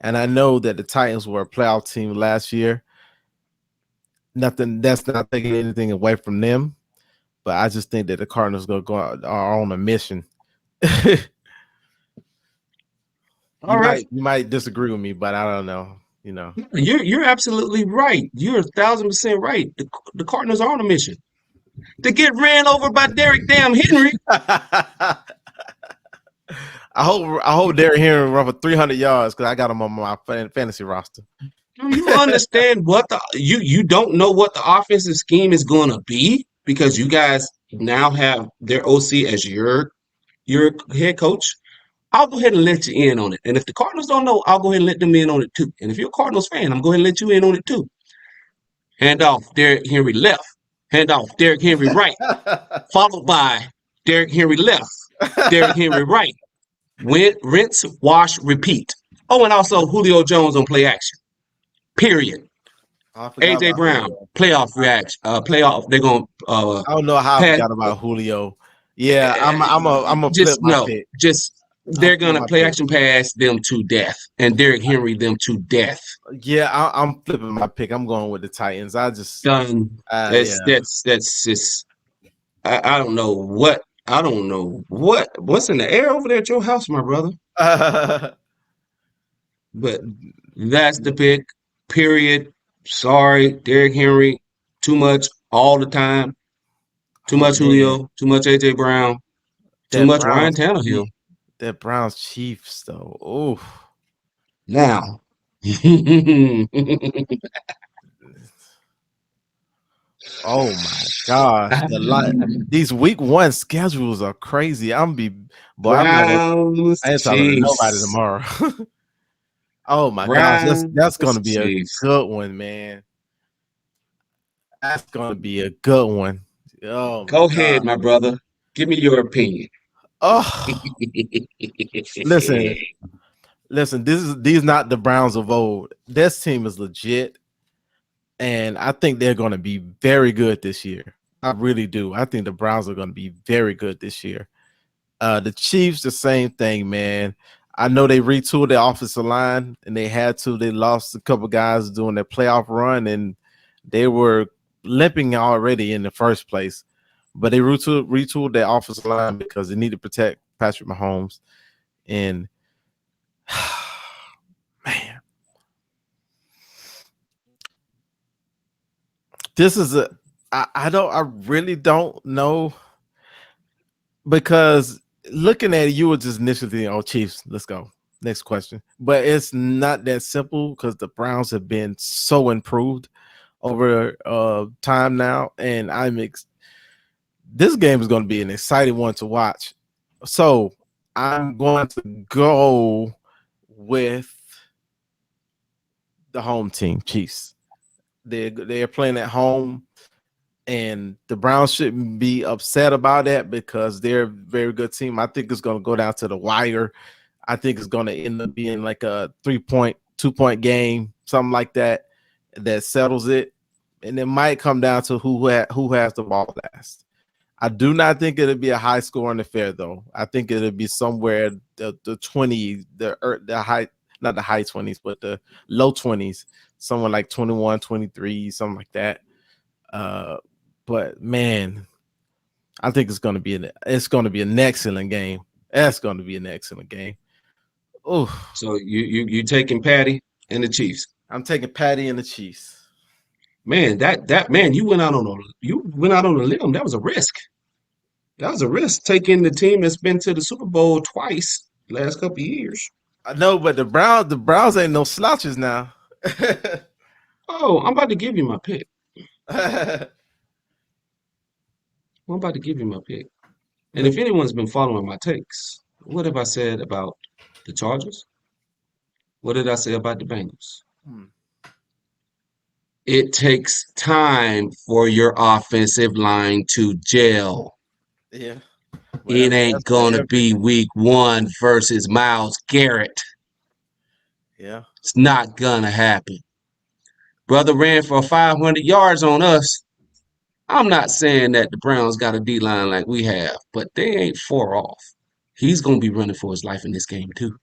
And I know that the Titans were a playoff team last year. That's not taking anything away from them, but I just think that the Cardinals are on a mission. All right. You might disagree with me, but I don't know. You're absolutely right. You're 1,000% right. The Cardinals are on a mission to get ran over by Derek Damn Henry. I hope Derrick Henry run for 300 yards because I got him on my fantasy roster. Do you understand you don't know what the offensive scheme is going to be because you guys now have their OC as your head coach, I'll go ahead and let you in on it. And if the Cardinals don't know, I'll go ahead and let them in on it too. And if you're a Cardinals fan, I'm going to let you in on it too. Hand off Derrick Henry left. Hand off Derrick Henry right. Followed by Derrick Henry left. Derrick Henry right. Rinse, wash, repeat. Oh, and also Julio Jones on play action. Period. I forgot AJ about Brown, Julio. playoff reaction. Playoff. They're gonna I don't know how I pass. forgot about Julio. Yeah, I'm a flip Just my no. pick. Just I'm they're flip gonna my play pick. action pass them to death, and Derrick Henry them to death. Yeah, I'm flipping my pick. I'm going with the Titans. Done. Yeah. That's just. I don't know what. I don't know what's in the air over there at your house, my brother. But that's the pick. Period. Sorry, Derrick Henry. Too much all the time. Too Oh much man, Julio. Too much AJ Brown. Too that much Ryan Browns Tannehill. Chiefs, that Browns Chiefs though. Oh, Now, oh my gosh, these week one schedules are crazy. Boy, Browns I ain't talking to nobody Chiefs. tomorrow. Oh my gosh, that's gonna Browns be a Chiefs. good one, man. That's gonna be a good one. Oh my Go god. ahead, my brother. Give me your opinion. Oh, listen, listen. These not the Browns of old. This team is legit, and I think they're gonna be very good this year. I really do. I think the Browns are gonna be very good this year. The Chiefs, the same thing, man. I know they retooled their offensive line, and they had to. They lost a couple guys during their playoff run, and they were limping already in the first place. But they retooled their offensive line because they need to protect Patrick Mahomes. And man, this is I really don't know, because looking at it, you would just initially think, oh, Chiefs, let's go. Next question. But it's not that simple because the Browns have been so improved over time now. And this game is going to be an exciting one to watch. So I'm going to go with the home team, Chiefs. They're playing at home, and the Browns shouldn't be upset about that because they're a very good team. I think it's going to go down to the wire. I think it's going to end up being like a 3-point, 2-point game, something like that settles it. And it might come down to who has the ball last. I do not think it'll be a high scoring affair, though. I think it'll be somewhere the 20, the high, not the high 20s, but the low 20s, somewhere like 21, 23, something like that. But man, I think it's going to be an excellent game. That's going to be an excellent game. Oh, So you taking Patty and the Chiefs. I'm taking Patty and the Chiefs. Man, that man, you went out on a limb. That was a risk. That was a risk taking the team that's been to the Super Bowl twice last couple of years. I know, but the Browns ain't no slouches now. Oh, I'm about to give you my pick. I'm about to give you my pick. And if anyone's been following my takes, what have I said about the Chargers? What did I say about the Bengals? It takes time for your offensive line to gel. Yeah. Well, It ain't that's for gonna every. be week one versus Myles Garrett. Yeah. It's not gonna happen. Brother ran for 500 yards on us. I'm not saying that the Browns got a D line like we have, but they ain't far off. He's gonna be running for his life in this game too.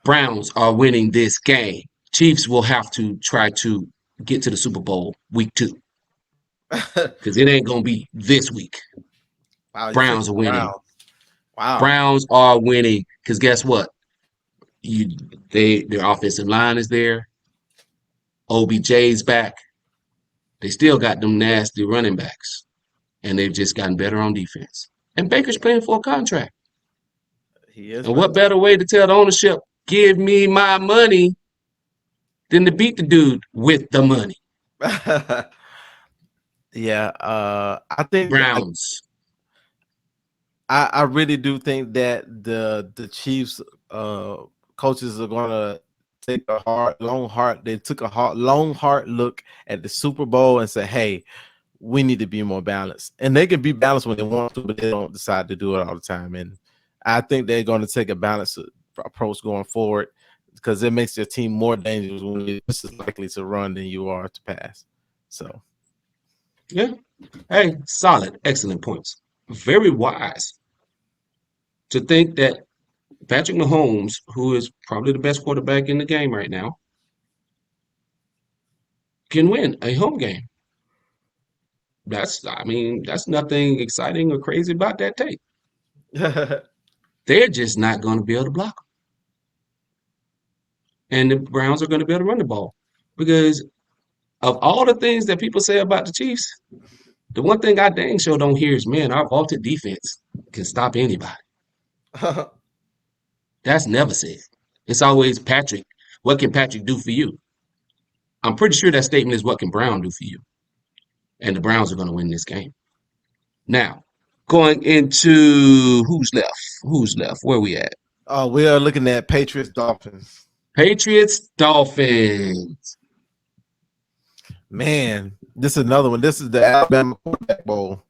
Browns are winning this game. Chiefs will have to try to get to the Super Bowl week 2 because it ain't gonna be this week. Wow, you took Browns the are winning. Browns. Wow. Browns are winning because guess what? Their offensive line is there. OBJ's back. They still got them nasty running backs, and they've just gotten better on defense. And Baker's playing for a contract. He is And right. what better way to tell the ownership, give me my money, than to beat the dude with the money? Yeah, I think Browns. I really do think that the Chiefs coaches are gonna take a they took a long hard look at the Super Bowl and say, hey, we need to be more balanced. And they can be balanced when they want to, but they don't decide to do it all the time. And I think they're going to take a balanced approach going forward because it makes their team more dangerous when you're just as likely to run than you are to pass. So Yeah. Hey, solid. Excellent points. Very wise to think that Patrick Mahomes, who is probably the best quarterback in the game right now, can win a home game. I mean, that's nothing exciting or crazy about that take. They're just not going to be able to block them. And the Browns are going to be able to run the ball. Because of all the things that people say about the Chiefs, the one thing I dang sure don't hear is, man, our vaulted defense can stop anybody. That's never said. It's always Patrick. What can Patrick do for you? I'm pretty sure that statement is what can Brown do for you? And the Browns are going to win this game. Now, going into who's left? Who's left? Where we at? we are looking at Patriots Dolphins. Patriots, Dolphins. Man, this is another one. This is the Alabama quarterback bowl.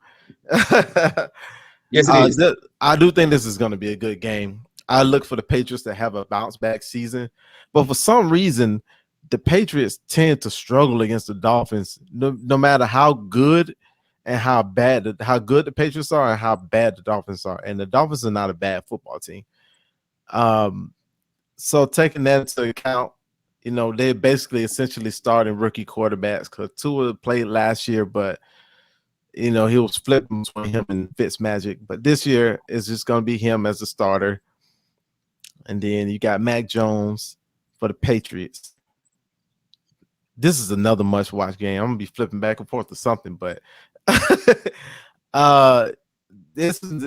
Yes, it is. I do think this is going to be a good game. I look for the Patriots to have a bounce back season, but for some reason, the Patriots tend to struggle against the Dolphins, no matter how good and how good the Patriots are and how bad the Dolphins are. And the Dolphins are not a bad football team. So taking that into account, they're basically essentially starting rookie quarterbacks because Tua played last year, but he was flipping between him and Fitzmagic. But this year it's just going to be him as a starter. And then you got Mac Jones for the Patriots. This is another must-watch game. I'm gonna be flipping back and forth to something, but this is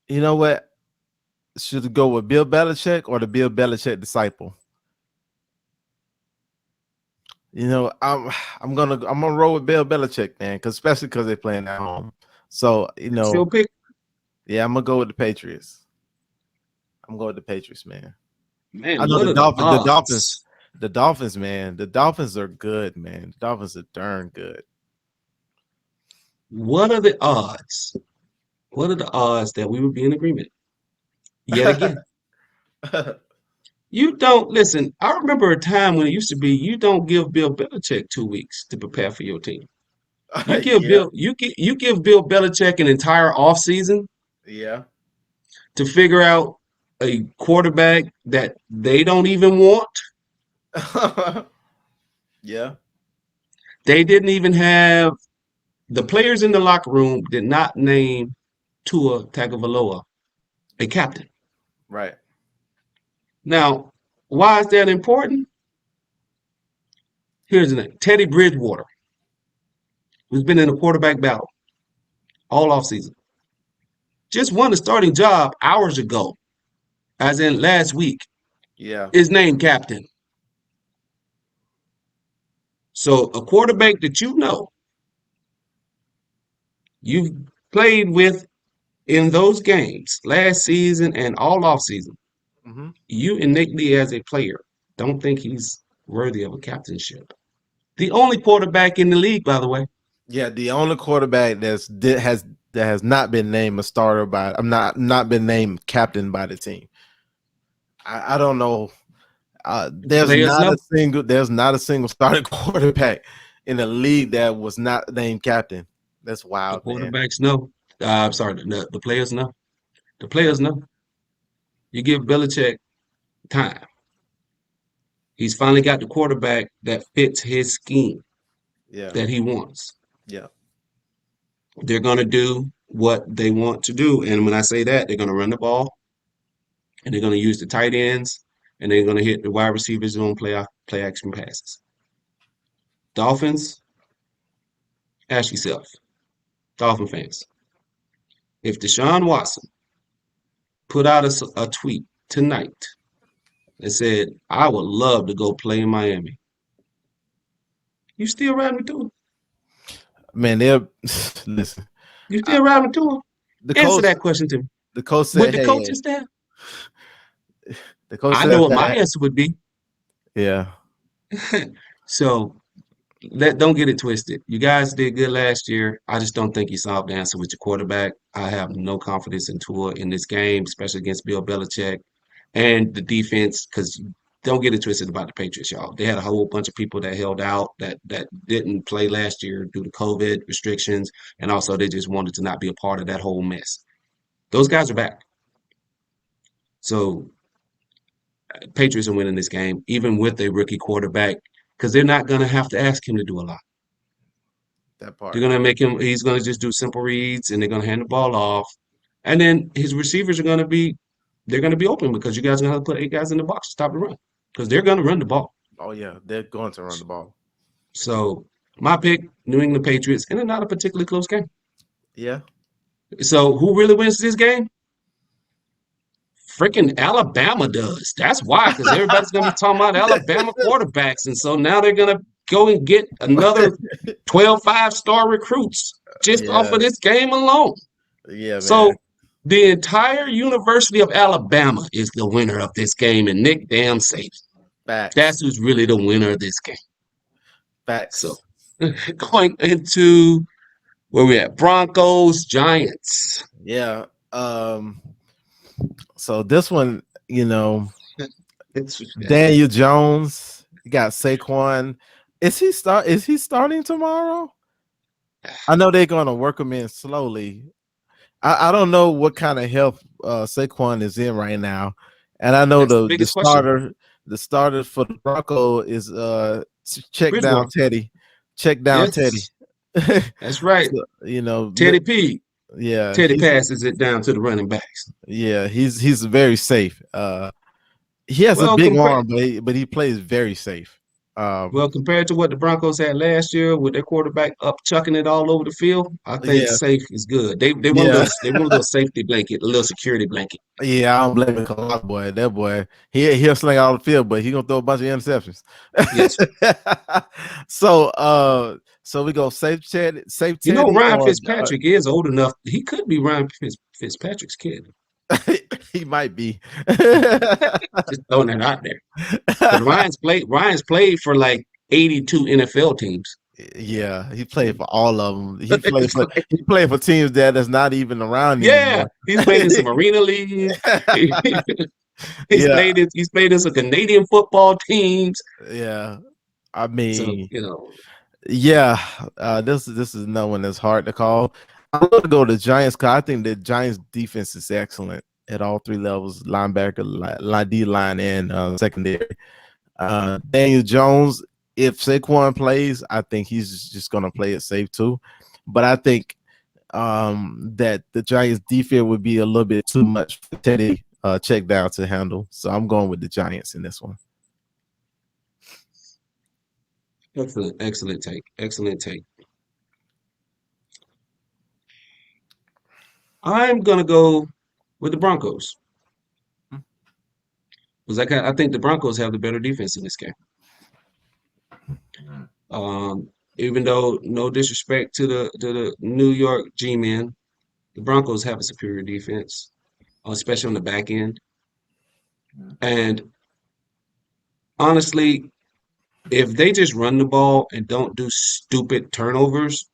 you know what? Should it go with Bill Belichick or the Bill Belichick disciple? I'm gonna roll with Bill Belichick, man, especially because they're playing at home. So Still pick. yeah, I'm gonna go with the Patriots. I'm going with the Patriots, man. Man, I know what are the odds? the Dolphins, man. The Dolphins are good, man. The Dolphins are darn good. What are the odds? What are the odds that we would be in agreement yet again? You don't listen. I remember a time when it used to be you don't give Bill Belichick 2 weeks to prepare for your team. Yeah, You give Bill Belichick an entire offseason yeah. to figure out a quarterback that they don't even want. Yeah. They didn't even have the players in the locker room did not name Tua Tagovailoa a captain. Right. Now, why is that important? Here's the thing. Teddy Bridgewater, who's been in a quarterback battle all offseason, just won the starting job hours ago, as in last week, Yeah. is named captain. So a quarterback that you've played with in those games last season and all offseason, Mm-hmm. you innately as a player don't think he's worthy of a captainship. The only quarterback in the league, by the way. Yeah, the only quarterback that has not been named a starter by I'm not been named captain by the team. I don't know. Players know. There's not a single starting quarterback in the league that was not named captain. That's The wild, man. quarterbacks know. I'm sorry, the players know. The Yeah. players know. You give Belichick time. He's finally got the quarterback that fits his scheme Yeah. that he wants. Yeah. They're going to do what they want to do. And when I say that, they're going to run the ball and they're going to use the tight ends and they're going to hit the wide receivers on play action passes. Dolphins, ask yourself, Dolphin fans, if Deshaun Watson put out a tweet tonight and said, I would love to go play in Miami, You still riding with Tua? Man, they're listen. You I, still riding with Tua? the Answer coach, that question to me. the coach With said, the "Hey, coaching staff, the coach I know said what my that." answer would be. Yeah, So don't get it twisted. You guys did good last year. I just don't think you solved the answer with your quarterback. I have no confidence in Tua in this game, especially against Bill Belichick and the defense. Because don't get it twisted about the Patriots, y'all. They had a whole bunch of people that held out that didn't play last year due to COVID restrictions, and also they just wanted to not be a part of that whole mess. Those guys are back. So Patriots are winning this game, even with a rookie quarterback, because they're not going to have to ask him to do a lot. that They're part. going to make him, he's going to just do simple reads and they're going to hand the ball off. And then his receivers are going to be, they're going to be open because you guys are going to have to put 8 guys in the box to stop the run because they're going to run the ball. Oh yeah, they're going to run the ball. So my pick, New England Patriots, and it's not a particularly close game. Yeah, So who really wins this game? Freaking Alabama does. That's why, because everybody's going to be talking about Alabama quarterbacks. And so now they're going to go and get another 12 5-star recruits just off yeah, of this game alone. yeah, man. So the entire University of Alabama is the winner of this game, and Nick damn safe. Facts, That's who's really the winner of this game. So facts. going into where we at, Broncos, Giants. Yeah. So this one, It's Daniel Jones, you got Saquon. Is he starting tomorrow? I know they're gonna work him in slowly. I don't know what kind of health Saquon is in right now. And I know that's the the biggest question. starter for the Bronco is check down Bridgewater. Teddy. Check down Teddy. Yes, that's right. So, Teddy P. yeah, Teddy passes it down to the running backs. he's very safe. He has a Well, big compared arm, but he plays very safe. well compared to what the Broncos had last year with their quarterback up chucking it all over the field, I think Yeah, safe is good. They want a yeah, little safety blanket, a little security blanket. yeah. I don't blame him. That boy, he'll sling all the field, but he gonna throw a bunch of interceptions. Yes. So we go safe You know, Teddy, Ryan or Fitzpatrick is old enough. He could be Ryan Fitzpatrick's kid. he might be. Just throwing that out there. Because Ryan's played for like 82 NFL teams. Yeah, he played for all of them. He played for teams that's not even around Yeah, anymore. he's played in some arena leagues. Yeah, He's played in some Canadian football teams. yeah. I So, mean, you know, yeah. This is no one that's hard to call. I'm going to go to Giants because I think the Giants defense is excellent at all three levels: linebacker, D line, and secondary. Daniel Jones, if Saquon plays, I think he's just going to play it safe too. But I think that the Giants defense would be a little bit too much for Teddy check down to handle. So I'm going with the Giants in this one. excellent take. Excellent take. I'm gonna go with the Broncos because I think the Broncos have the better defense in this game. Um, Even though no disrespect to the New York G-men, the Broncos have a superior defense, especially on the back end. And honestly, if they just run the ball and don't do stupid turnovers,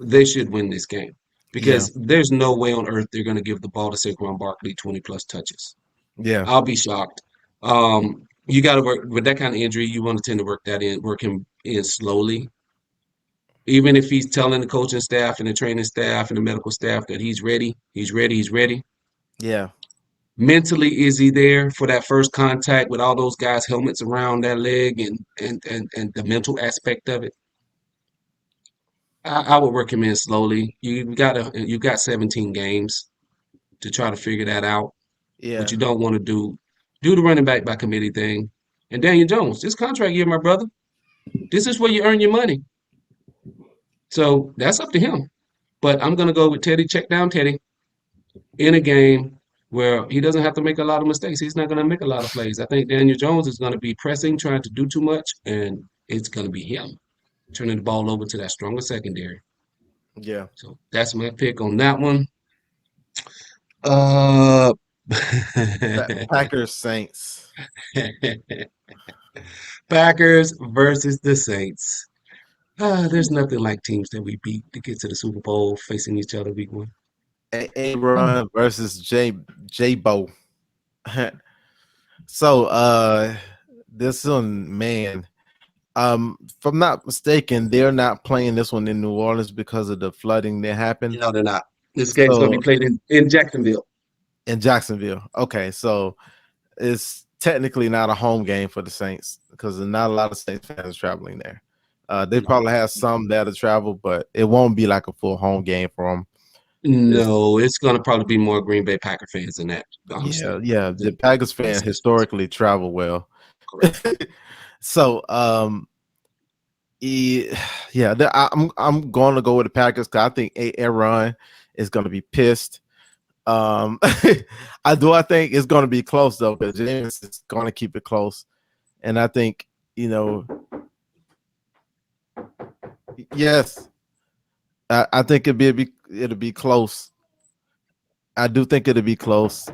they should win this game Yeah, because there's no way on earth they're going to give the ball to Saquon Barkley 20 plus touches. yeah, I'll be shocked. You got to work with that kind of injury. You want to tend to work him in slowly. Even if he's telling the coaching staff and the training staff and the medical staff that he's ready, he's ready, he's ready. yeah, Mentally, is he there for that first contact with all those guys' helmets around that leg and the mental aspect of it? I would work him in slowly. You've got 17 games to try to figure that out. What yeah, you don't want to do the running back by committee thing. And Daniel Jones, this contract year, my brother, this is where you earn your money. So that's up to him. But I'm gonna go with Teddy, check down Teddy in a game where he doesn't have to make a lot of mistakes. He's not gonna make a lot of plays. I think Daniel Jones is gonna be pressing, trying to do too much, and it's gonna be him. turning the ball over to that stronger secondary. Yeah. So that's my pick on that one. Uh, Packers Saints. Packers versus the Saints. There's nothing like teams that we beat to get to the Super Bowl facing each other week one. A Run versus J Bo. So this one, man. If I'm not mistaken, they're not playing this one in New Orleans because of the flooding that happened. No, they're not. This game's going to be So played in Jacksonville. in Jacksonville. Okay, so it's technically not a home game for the Saints because there's not a lot of Saints fans traveling there. They No, probably have some that'll travel, but it won't be like a full home game for them. no, it's going to probably be more Green Bay Packer fans than that, honestly. Yeah. The Packers The fan Saints fans. historically travel well. Correct. So I'm going to go with the Packers because I think Aaron is going to be pissed. I think it's going to be close though because James is going to keep it close, and I think yes, I think it'll be close. I do think it'll be close.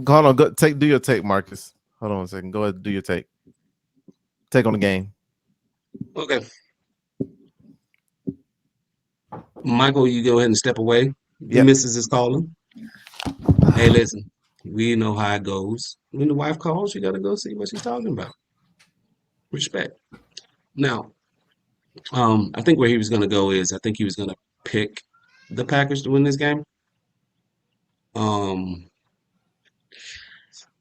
Hold on, do your take, Marcus. Hold on a second. Go ahead, do your take. Take on the game. Okay. Michael, you go ahead and step away. The Yep. missus is calling. Hey, listen, we know how it goes. When the wife calls, you got to go see what she's talking about. Respect. Now, I think where he was going to go is I think he was going to pick the Packers to win this game. Um,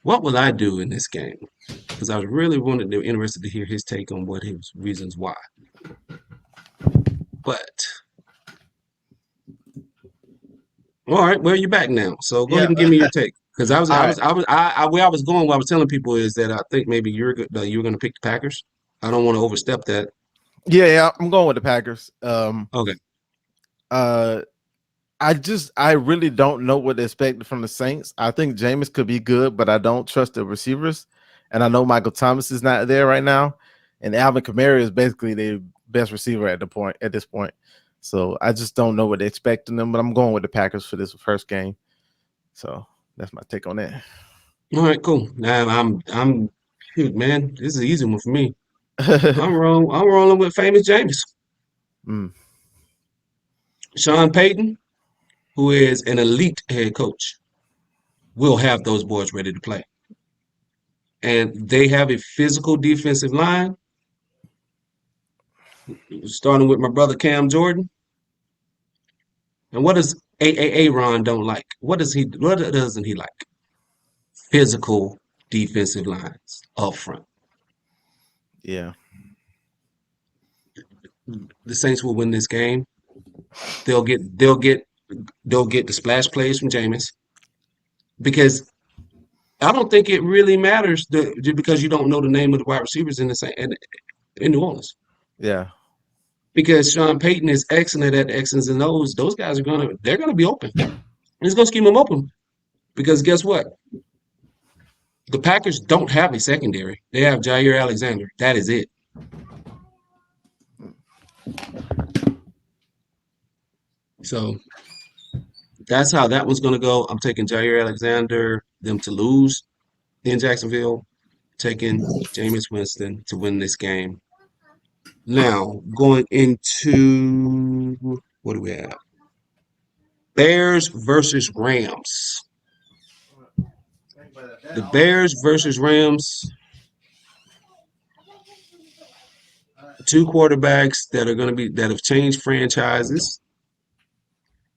what will I do in this game? Because I was really interested to hear his take on what his reasons why. But all right, well, you're back now, so go ahead Yeah. and give me your take. Because All right. where I was going, what I was telling people is that I think maybe you were going to pick the Packers. I don't want to overstep that. Yeah. I'm going with the Packers. Okay. Uh, I really don't know what to expect from the Saints. I think Jameis could be good, but I don't trust the receivers. And I know Michael Thomas is not there right now. And Alvin Kamara is basically the best receiver at this point. So I just don't know what they're expecting them, but I'm going with the Packers for this first game. So that's my take on that. All right, cool. Now shoot, man, this is an easy one for me. I'm rolling with famous James. Mm, Sean Payton, who is an elite head coach, will have those boys ready to play. And they have a physical defensive line, starting with my brother Cam Jordan. And what does Ron don't like? What doesn't he like? Physical defensive lines up front. yeah. The Saints will win this game. They'll get they'll get they'll get the splash plays from Jameis because I don't think it really matters because you don't know the name of the wide receivers in New Orleans. Yeah. Because Sean Payton is excellent at X's and O's. Those guys they're gonna be open. He's gonna scheme them open because guess what? The Packers don't have a secondary. They have Jair Alexander. That is it. So that's how that one's gonna go. I'm taking Jair Alexander, them to lose in Jacksonville, taking Jameis Winston to win this game. Now, going into what do we have? Bears versus Rams. The Bears versus Rams, two quarterbacks that have changed franchises.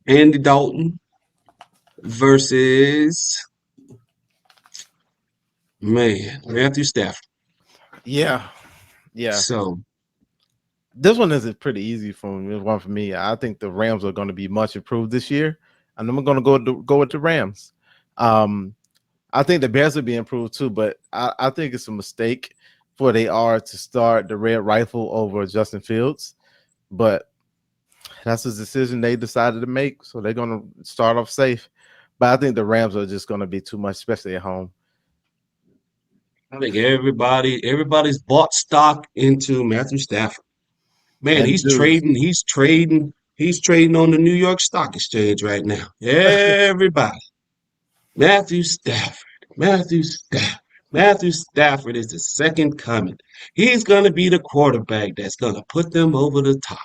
Andy Dalton versus Matthew Stafford. Yeah. Yeah. So This one is pretty easy for me. I think the Rams are going to be much improved this year, and I'm going to go with the Rams. I think the Bears will be improved too, but I think it's a mistake for they are to start the Red Rifle over Justin Fields. But That's a decision they decided to make, so they're going to start off safe. But I think the Rams are just going to be too much, especially at home. I think everybody's bought stock into Matthew Stafford. Man, And dude, he's trading on the New York Stock Exchange right now. Everybody. Matthew Stafford. Matthew Stafford. Matthew Stafford is the second coming. He's gonna be the quarterback that's gonna put them over the top.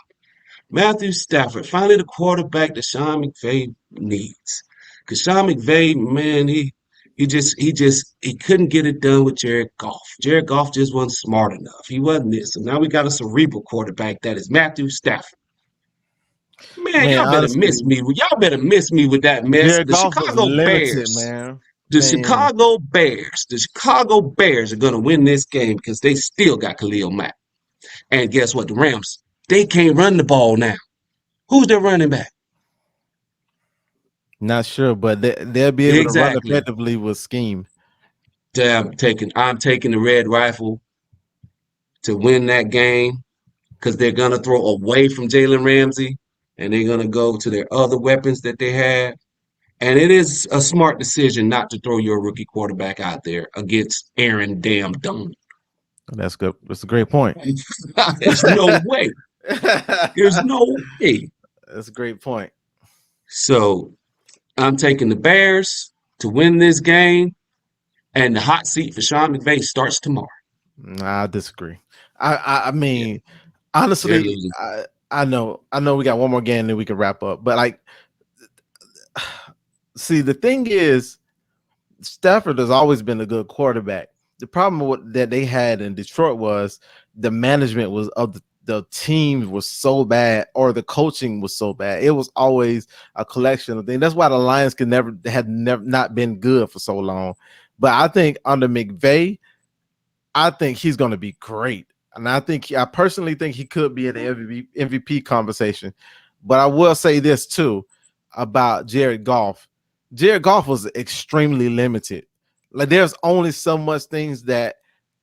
Matthew Stafford, finally the quarterback that Sean McVay needs. Because Sean McVay, man, he couldn't get it done with Jared Goff. Jared Goff just wasn't smart enough. He wasn't this. So now we got a cerebral quarterback that is Matthew Stafford. Man, man, y'all better miss honestly, me. Y'all better miss me with that mess. Jared Goff was limited, man. Man, The Chicago Bears are gonna win this game because they still got Khalil Mack. And guess what? The Rams, they can't run the ball now. Who's their running back? not sure, but they'll be able to run Exactly. effectively with scheme. I'm taking the red rifle to win that game because they're gonna throw away from Jalen Ramsey and they're gonna go to their other weapons that they have. And it is a smart decision not to throw your rookie quarterback out there against Aaron Damn Donald. That's good. That's a great point. There's no way. There's That's no way. a great point. So I'm taking the Bears to win this game, and the hot seat for Sean McVay starts tomorrow. Nah, I disagree. I Yeah, mean, they're honestly, losing. I know we got one more game, then we can wrap up. But like, see, the thing is, Stafford has always been a good quarterback. The problem that they had in Detroit was the management was of the team was so bad, or the coaching was so bad. It was always a collection of things. That's why the Lions had never not been good for so long. But I think under McVay, I think he's going to be great, and I personally think he could be in the MVP conversation. But I will say this too about Jared Goff. Jared Goff was extremely limited. Like there's only so much things that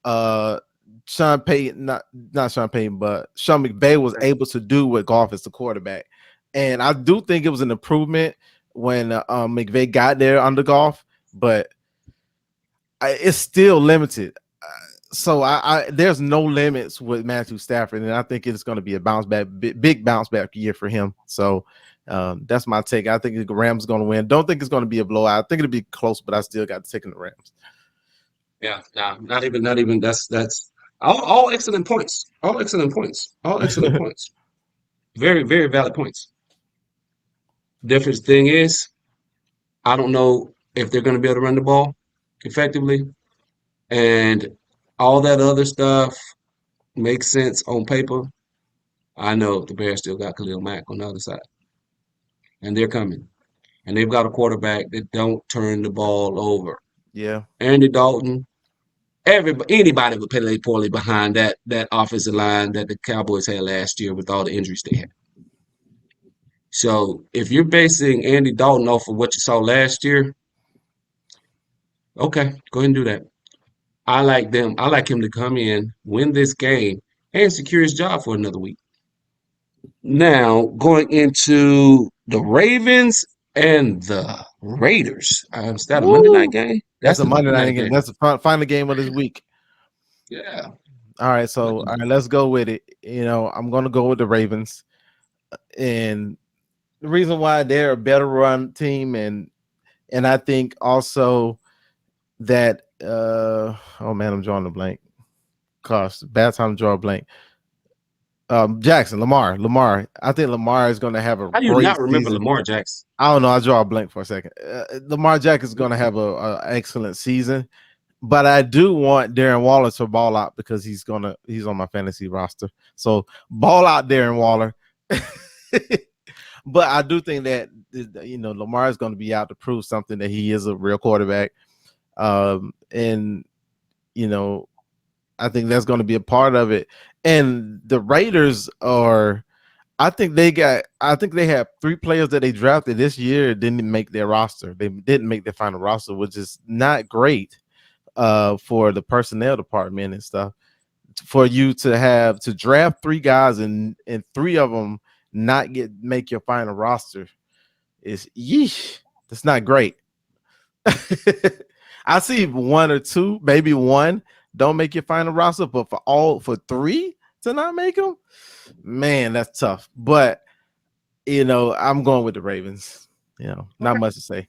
Sean Payton, not Sean Payton, but Sean McVay was able to do with Goff as the quarterback. And I do think it was an improvement when McVay got there under Goff, but it's still limited. So I there's no limits with Matthew Stafford, and I think it's going to be a bounce back, big bounce back year for him. So that's my take. I think the Rams going to win. Don't think it's going to be a blowout. I think it'll be close, but I still got to take in the Rams. Yeah, nah, not even. That's all excellent points. All excellent points. All excellent points. Very, very valid points. Difference thing is, I don't know if they're going to be able to run the ball effectively, and all that other stuff makes sense on paper. I know the Bears still got Khalil Mack on the other side, and they're coming. And they've got a quarterback that don't turn the ball over. Yeah, Andy Dalton, anybody would play poorly behind that offensive line that the Cowboys had last year with all the injuries they had. So if you're basing Andy Dalton off of what you saw last year, okay, go ahead and do that. I like them. I like him to come in, win this game, and secure his job for another week. Now, going into the Ravens and the Raiders. Is that a Monday night woo! game? That's That's a the Monday Monday night night game. game. That's the final game of this week. Yeah. All right, so all right, let's go with it. I'm going to go with the Ravens, and the reason why they're a better run team, and I think also that oh man, I'm drawing a blank. Gosh, bad time to draw a blank. Lamar. I think Lamar is going to have a How do you great not remember season. Lamar Jackson? I don't know. I draw a blank for a second. Lamar Jackson is going to have a excellent season, but I do want Darren Waller to ball out because he's on my fantasy roster. So ball out, Darren Waller. But I do think that Lamar is going to be out to prove something that he is a real quarterback, and I think that's going to be a part of it. And the Raiders are. I think they have 3 players that they drafted this year didn't make their roster. They didn't make their final roster, which is not great for the personnel department and stuff. For you to draft 3 guys and 3 of them not make your final roster is yeesh. That's not great. I see one or two, maybe one don't make your final roster, but for three to not make them, man, that's tough. But I'm going with the Ravens. Not much to say.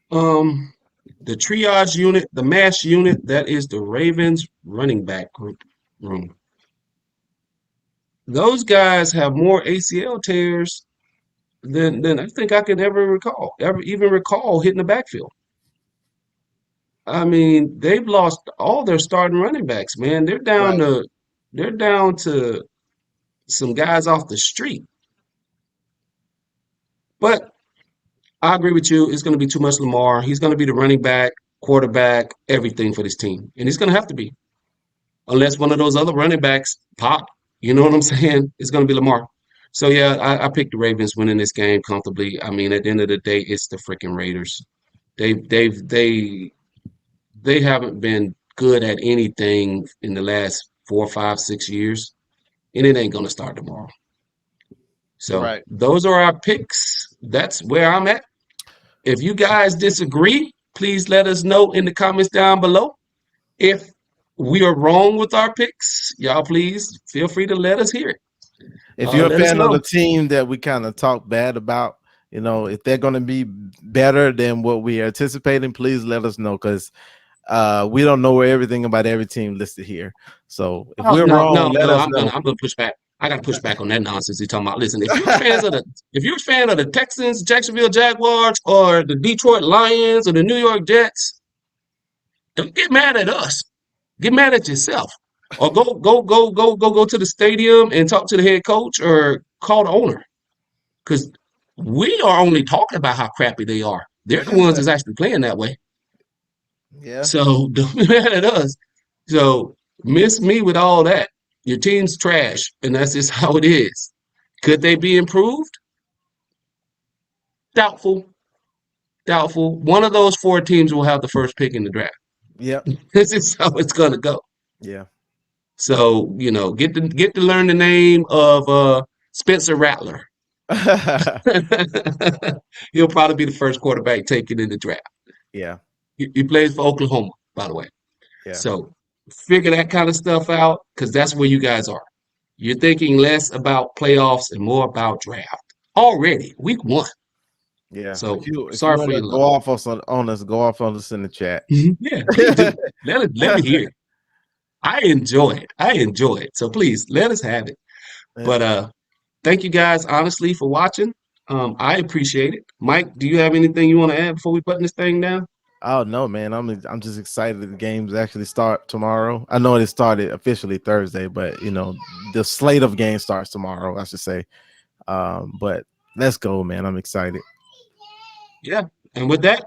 The triage unit, the mash unit, that is the Ravens running back group room. Those guys have more ACL tears than I think I can ever even recall hitting the backfield. I mean, they've lost all their starting running backs, man. Right. They're down to some guys off the street. But I agree with you. It's going to be too much Lamar. He's going to be the running back, quarterback, everything for this team. And he's going to have to be. Unless one of those other running backs pop. You know what I'm saying? It's going to be Lamar. So, yeah, I picked the Ravens winning this game comfortably. I mean, at the end of the day, it's the freaking Raiders. They haven't been good at anything in the last 4, 5, 6 years, and it ain't going to start tomorrow. So Right. those are our picks. That's where I'm at. If you guys disagree, please let us know in the comments down below. If we are wrong with our picks, y'all please feel free to let us hear it. If you're a Let us fan of the know. team that we kind of talk bad about, if they're going to be better than what we are anticipating, please let us know, because we don't know everything about every team listed here. So if we're No, wrong, let us I'm know. gonna push back. I gotta push back on that nonsense you're talking about. Listen, if you're a fan of the Texans, Jacksonville Jaguars, or the Detroit Lions, or the New York Jets, don't get mad at us. Get mad at yourself. Or go to the stadium and talk to the head coach or call the owner. Because we are only talking about how crappy they are. They're the ones that's actually playing that way. Yeah. So don't be mad at us. So miss me with all that. Your team's trash, and that's just how it is. Could they be improved? Doubtful. Doubtful. One of those four teams will have the first pick in the draft. Yep. This is how it's gonna go. Yeah. So, get to learn the name of Spencer Rattler. He'll probably be the first quarterback taken in the draft. Yeah. He plays for Oklahoma, by the way. Yeah. So figure that kind of stuff out, because that's where you guys are. You're thinking less about playoffs and more about draft. Already, week 1. Yeah. So If you sorry want for to your go luck. off on us, go off on us in the chat. Yeah, please do. Let me hear it. I enjoy it. I enjoy it. So please let us have it. Yeah. But thank you guys honestly for watching. I appreciate it. Mike, do you have anything you want to add before we put this thing down? Oh no, man! I'm just excited that the games actually start tomorrow. I know it started officially Thursday, but the slate of games starts tomorrow, I should say. But let's go, man! I'm excited. Yeah. And with that,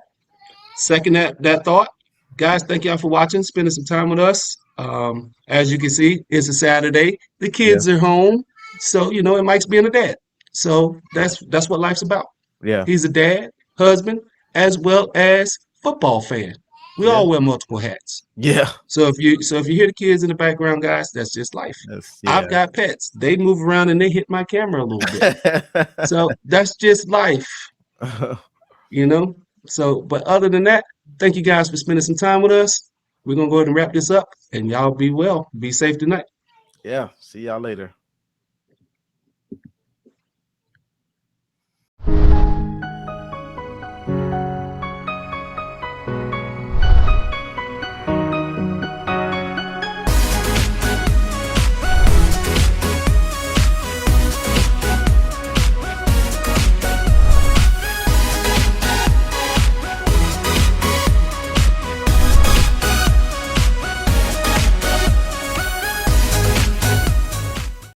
second that thought, guys, thank y'all for watching, spending some time with us. As you can see, it's a Saturday. The Yeah, kids are home, so and Mike's being a dad. So that's what life's about. yeah, He's a dad, husband, as well as football fan. We yeah, all wear multiple hats. yeah. So if you hear the kids in the background, guys, that's just life. I've Yeah. got pets. They move around and they hit my camera a little bit. So that's just life, you know? So, but other than that, thank you guys for spending some time with us. We're gonna go ahead and wrap this up, and y'all be well. Be safe tonight. Yeah. See y'all later.